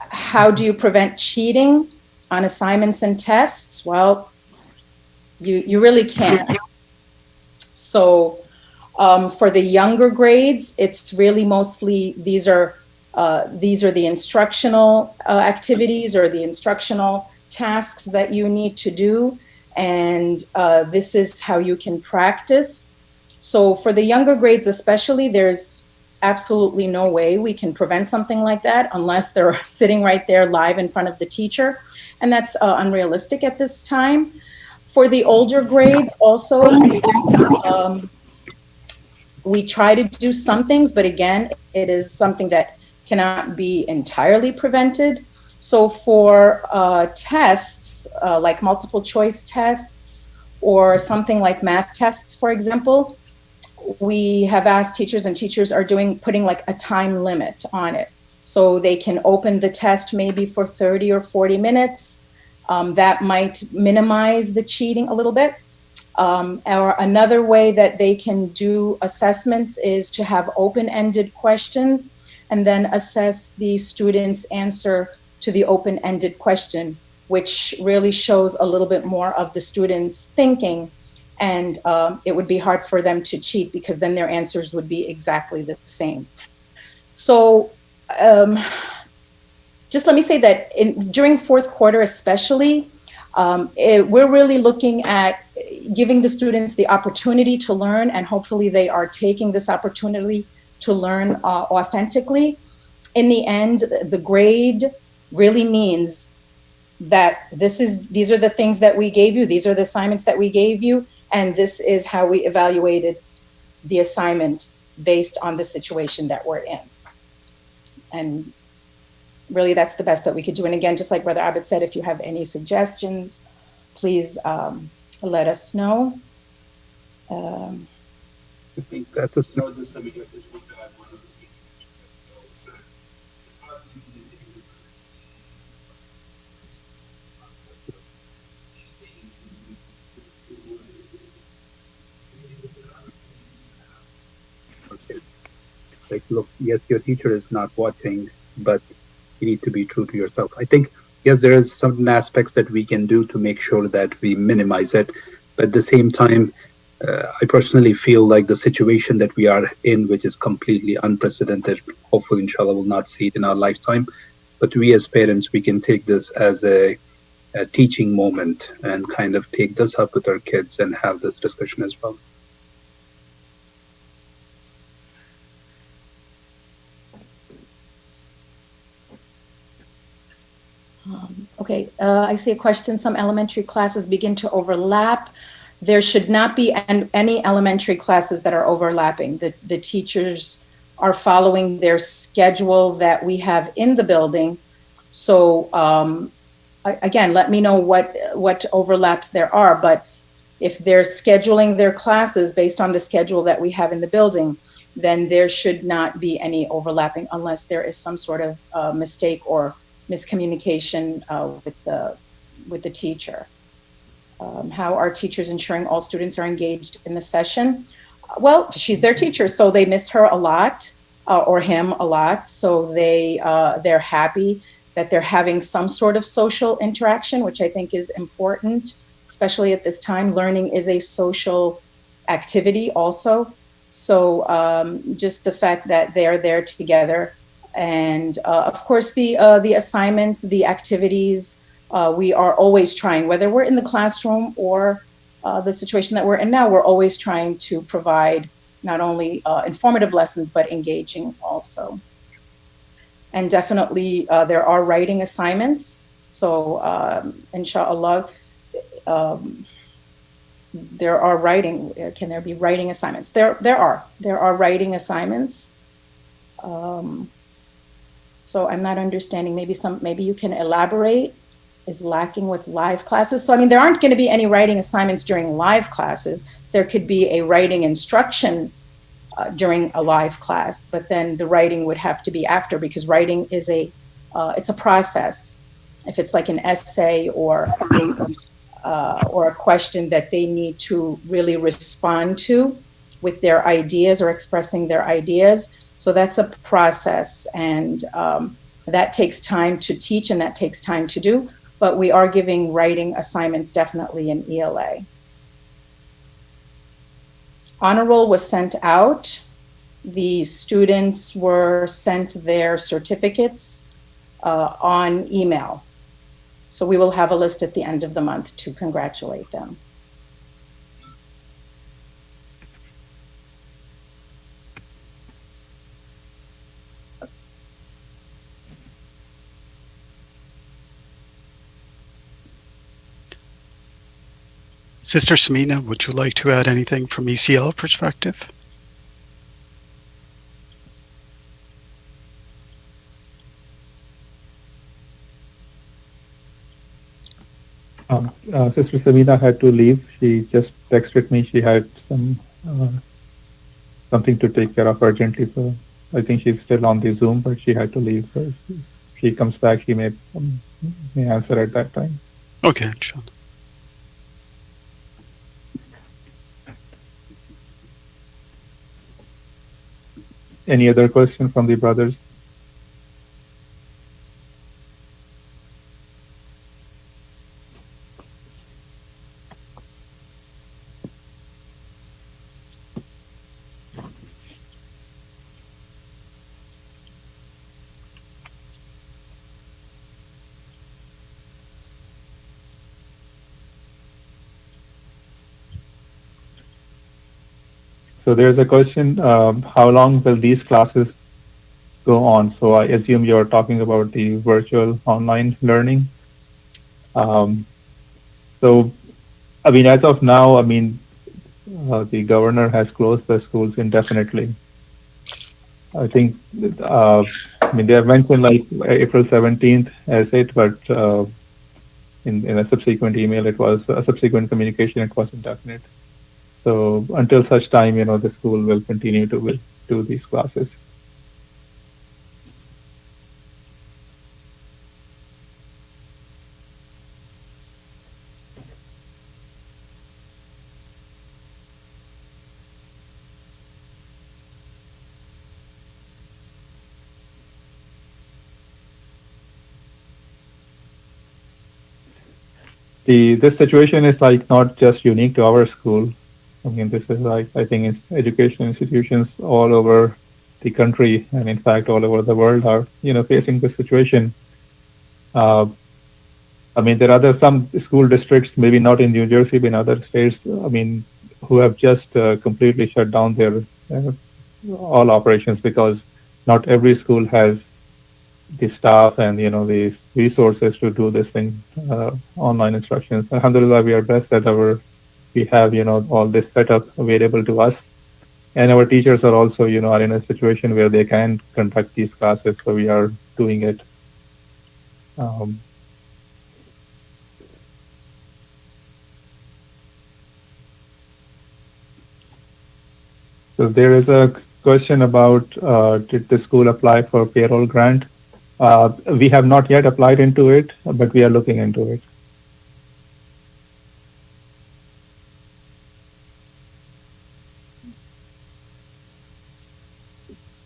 How do you prevent cheating on assignments and tests? Well, you really can't. So for the younger grades, it's really mostly these are the instructional activities or the instructional tasks that you need to do, and this is how you can practice. So for the younger grades especially, there's absolutely no way we can prevent something like that unless they're sitting right there live in front of the teacher, and that's unrealistic at this time. For the older grades also, we try to do some things, but again, it is something that cannot be entirely prevented. So for tests, like multiple choice tests or something like math tests, for example, we have asked teachers, and teachers are putting like a time limit on it. So they can open the test maybe for 30 or 40 minutes. That might minimize the cheating a little bit. Or another way that they can do assessments is to have open-ended questions and then assess the student's answer to the open-ended question, which really shows a little bit more of the student's thinking. And it would be hard for them to cheat because then their answers would be exactly the same. So just let me say that during fourth quarter especially, we're really looking at giving the students the opportunity to learn, and hopefully they are taking this opportunity to learn authentically. In the end, the grade really means that these are the things that we gave you, these are the assignments that we gave you, and this is how we evaluated the assignment based on the situation that we're in. And really, that's the best that we could do. And again, just like Brother Abed said, if you have any suggestions, please let us know. I think that's just know this. I mean, I just want to add one other thing. Like, look, yes, your teacher is not watching, but you need to be true to yourself. I think, yes, there is certain aspects that we can do to make sure that we minimize it. But at the same time, I personally feel like the situation that we are in, which is completely unprecedented, hopefully, inshallah, we'll not see it in our lifetime. But we as parents, we can take this as a teaching moment and kind of take this up with our kids and have this discussion as well. Okay, I see a question. Some elementary classes begin to overlap. There should not be any elementary classes that are overlapping. The teachers are following their schedule that we have in the building. So again, let me know what overlaps there are. But if they're scheduling their classes based on the schedule that we have in the building, then there should not be any overlapping unless there is some sort of mistake or miscommunication with the teacher. How are teachers ensuring all students are engaged in the session? Well, she's their teacher, so they miss her a lot, or him a lot. So they're happy that they're having some sort of social interaction, which I think is important, especially at this time. Learning is a social activity also. So just the fact that they're there together, and of course the assignments, the activities, we are always trying, whether we're in the classroom or the situation that we're in now, we're always trying to provide not only informative lessons, but engaging also. And definitely there are writing assignments. So inshallah, there are writing, can there be writing assignments? There are writing assignments. So I'm not understanding, maybe you can elaborate. Is lacking with live classes. So, I mean, there aren't going to be any writing assignments during live classes. There could be a writing instruction during a live class, but then the writing would have to be after, because writing is it's a process. If it's like an essay or a question that they need to really respond to with their ideas or expressing their ideas. So that's a process, and that takes time to teach and that takes time to do. But we are giving writing assignments definitely in ELA. Honor roll was sent out. The students were sent their certificates on email. So we will have a list at the end of the month to congratulate them. Sister Samina, would you like to add anything from ECL perspective? Sister Samina had to leave. She just texted me. She had something to take care of urgently. So I think she's still on the Zoom, but she had to leave. So if she comes back, she may answer at that time. Okay, inshallah. Any other questions from the brothers? So there's a question, how long will these classes go on? So I assume you're talking about the virtual online learning. So, I mean, as of now, I mean, the governor has closed the schools indefinitely. I think, I mean, they have mentioned like April 17th as it, but in a subsequent email, it was a subsequent communication, it was indefinite. So until such time, you know, the school will continue to do these classes. This situation is like not just unique to our school. I mean, this is like, I think it's education institutions all over the country, and in fact, all over the world are, you know, facing this situation. I mean, there are some school districts, maybe not in New Jersey, but in other states, I mean, who have just completely shut down their all operations, because not every school has the staff and, you know, the resources to do this thing, online instructions. Alhamdulillah, we are blessed that we have, you know, all this setup available to us. And our teachers are also, you know, are in a situation where they can conduct these classes, so we are doing it. So there is a question about did the school apply for payroll grant? We have not yet applied into it, but we are looking into it.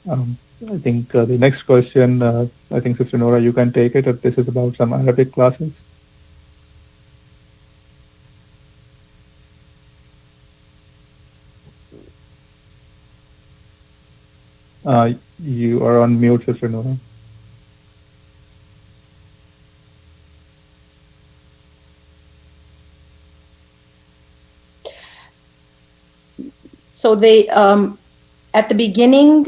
I think the next question, I think Sister Nora, you can take it if this is about some Arabic classes. You are on mute, Sister Nora. So they, at the beginning,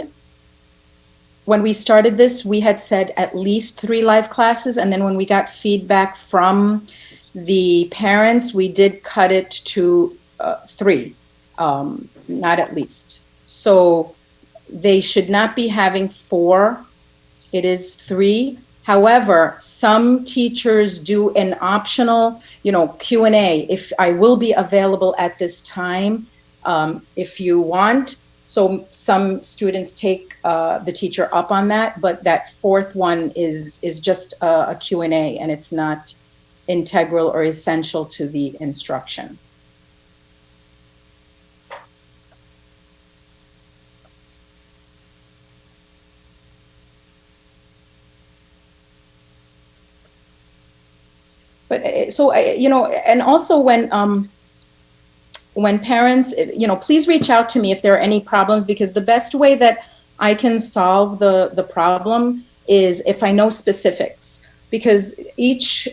when we started this, we had said at least 3 live classes. And then when we got feedback from the parents, we did cut it to 3, not at least. So they should not be having 4. It is 3. However, some teachers do an optional, Q&A. If I will be available at this time, if you want. So some students take the teacher up on that, but that 4th one is just a Q&A, and it's not integral or essential to the instruction. But so, and also when parents, please reach out to me if there are any problems, because the best way that I can solve the problem is if I know specifics, because each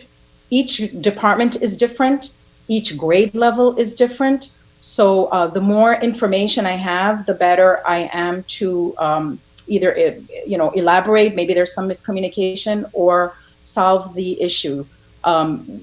department is different, each grade level is different. So the more information I have, the better I am to either elaborate, maybe there's some miscommunication, or solve the issue.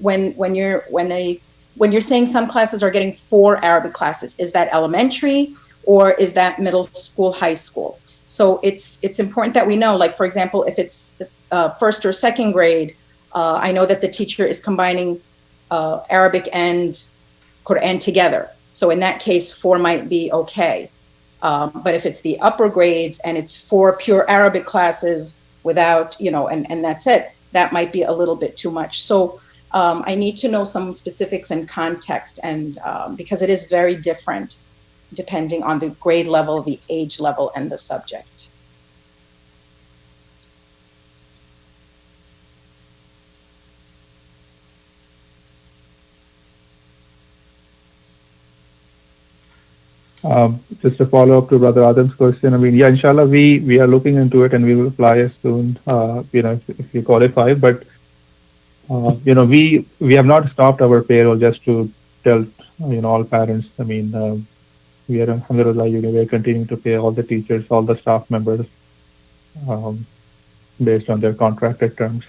When you're saying some classes are getting 4 Arabic classes, is that elementary or is that middle school, high school? So it's important that we know, like, for example, if it's 1st or 2nd grade, I know that the teacher is combining Arabic and Quran together. So in that case, 4 might be okay. But if it's the upper grades and it's 4 pure Arabic classes without, and that's it, that might be a little bit too much. So I need to know some specifics and context, and because it is very different depending on the grade level, the age level, and the subject. Just to follow up to Brother Adam's question, yeah, inshallah, we are looking into it and we will apply as soon, if you qualify. But, we have not stopped our payroll just to tell, all parents. We are, alhamdulillah, we are continuing to pay all the teachers, all the staff members, based on their contracted terms.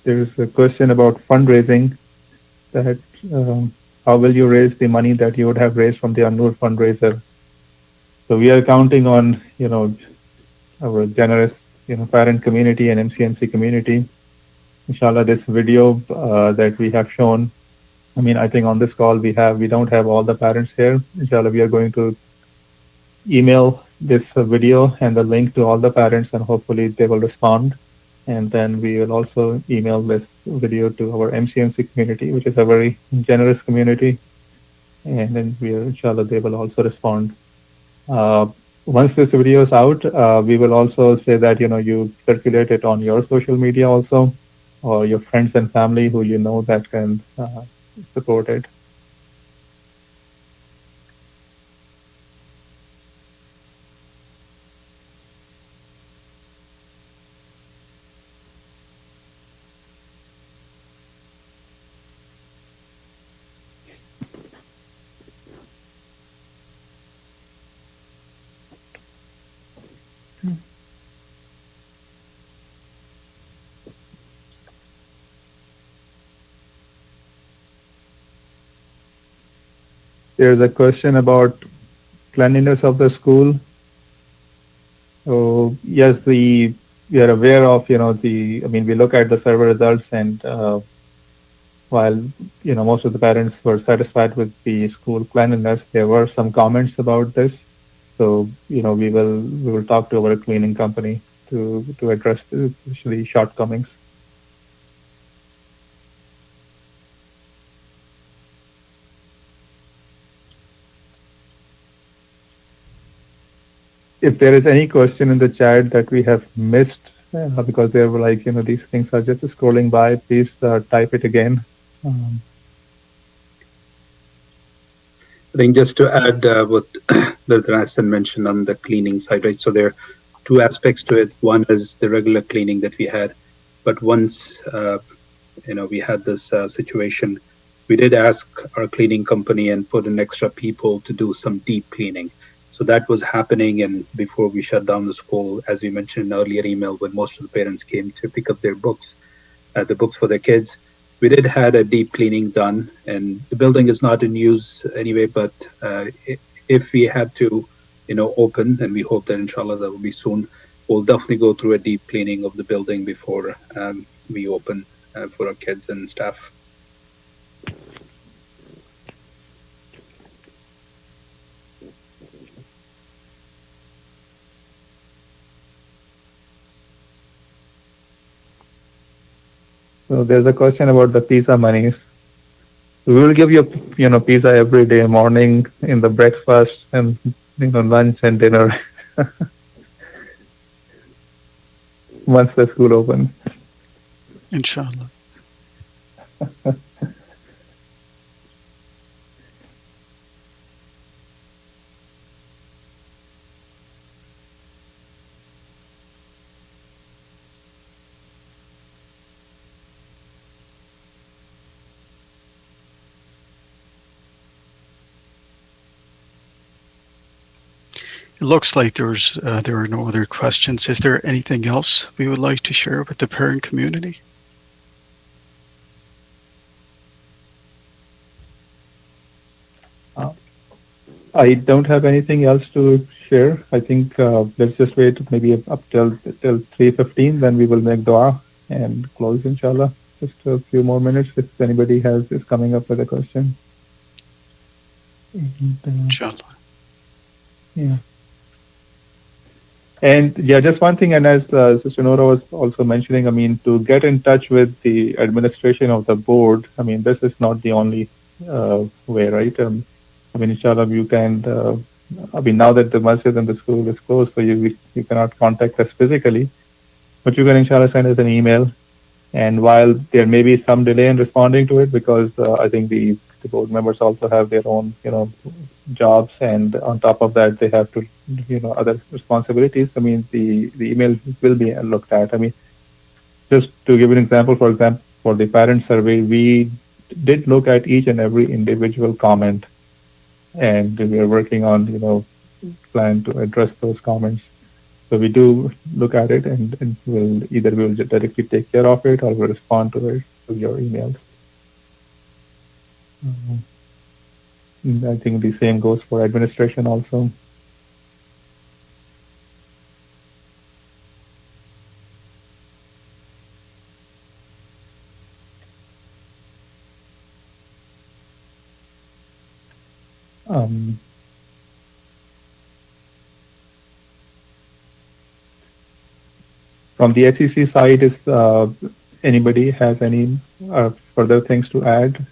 There's a question about fundraising, that how will you raise the money that you would have raised from the An-Noor fundraiser? So we are counting on, our generous, parent community and MCMC community. Inshallah, this video that we have shown, I think on this call we don't have all the parents here. Inshallah, we are going to email this video and the link to all the parents, and hopefully they will respond. And then we will also email this video to our MCMC community, which is a very generous community. And then inshallah, they will also respond. Once this video is out, we will also say that, you circulate it on your social media also, or your friends and family who you know that can support it. There's a question about cleanliness of the school. So yes, we are aware of, we look at the survey results, and while, most of the parents were satisfied with the school cleanliness, there were some comments about this. So, we will talk to our cleaning company to address the shortcomings. If there is any question in the chat that we have missed, because there were like, these things are just scrolling by, please type it again. I think just to add what Brother Hassan mentioned on the cleaning side, right? So there are two aspects to it. One is the regular cleaning that we had, but once we had this situation, we did ask our cleaning company and put in extra people to do some deep cleaning. So that was happening, and before we shut down the school, as we mentioned in an earlier email, when most of the parents came to pick up their books, the books for their kids, we did had a deep cleaning done, and the building is not in use anyway. But if we had to, open, and we hope that inshallah that will be soon, we'll definitely go through a deep cleaning of the building before we open for our kids and staff. So there's a question about the pizza monies. We will give you, pizza every day, morning, in the breakfast, and lunch and dinner. Once the school opens. Inshallah. It looks like there are no other questions. Is there anything else we would like to share with the parent community? I don't have anything else to share. I think let's just wait maybe up till 3:15, then we will make dua and close, inshallah. Just a few more minutes if anybody is coming up with a question. Inshallah. Yeah. And yeah, just one thing, and as Sister Nora was also mentioning, to get in touch with the administration of the board, this is not the only way, right? Inshallah, you can, now that the masjid and the school is closed, so you cannot contact us physically, but you can, inshallah, send us an email. And while there may be some delay in responding to it, because I think the board members also have their own, jobs, and on top of that, they have to, other responsibilities. The email will be looked at. Just to give an example, for the parent survey, we did look at each and every individual comment, and we are working on, plan to address those comments. So we do look at it, and we'll directly take care of it, or we'll respond to it through your emails. I think the same goes for administration also. From the HCC side, is anybody has any further things to add?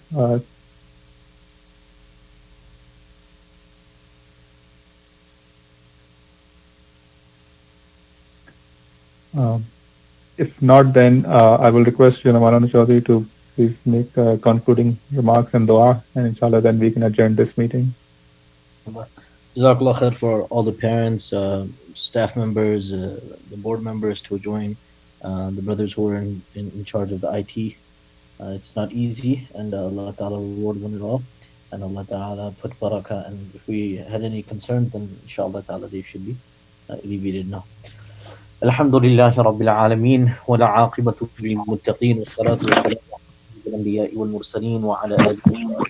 If not, then I will request Maulana Chaudhry to please make concluding remarks and dua, and inshallah then we can adjourn this meeting. Jazakallah khair for all the parents, staff members, the board members to join, the brothers who are in charge of the IT. It's not easy, and Allah Ta'ala reward them it all, and Allah Ta'ala put barakah, and if we had any concerns, then inshallah Ta'ala they should be alleviated now. Alhamdulillahi Rabbil Alameen, wa la aqibatu lil muttaqeen, wa salatu wa salam ala al-anbiya'i wal mursaleen wa ala alihi wa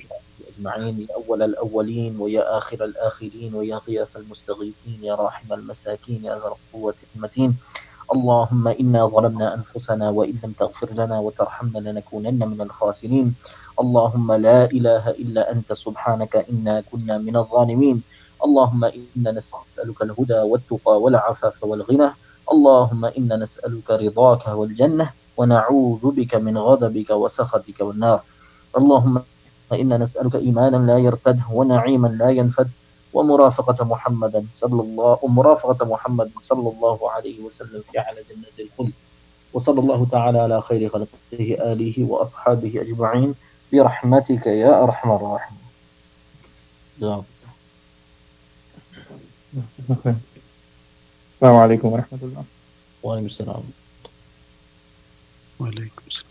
أجمعين، يا أول الأولين ويا آخر الآخرين ويا غياث المستغيثين يا راحم المساكين يا ذا القوة المتين. اللهم إنا ظلمنا أنفسنا وإن لم تغفر لنا وترحمنا لنكونن من الخاسرين. اللهم لا إله إلا أنت سبحانك إنا كنا من الظالمين. اللهم إنا نسألك الهدى والتقى والعفاف والغنى. اللهم إنا نسألك رضاك والجنة ونعوذ بك من غضبك وسخطك والنار. اللهم إنا نسألك إيمانا لا يرتد ونعيما لا ينفد ومرافقة محمد صلى الله عليه وسلم في أعلى جنة الخلد. وصلى الله تعالى على خير خلقه آله وأصحابه أجمعين برحمتك يا أرحم الراحمين. السلام عليكم ورحمة الله. وعليكم السلام. وعليكم السلام.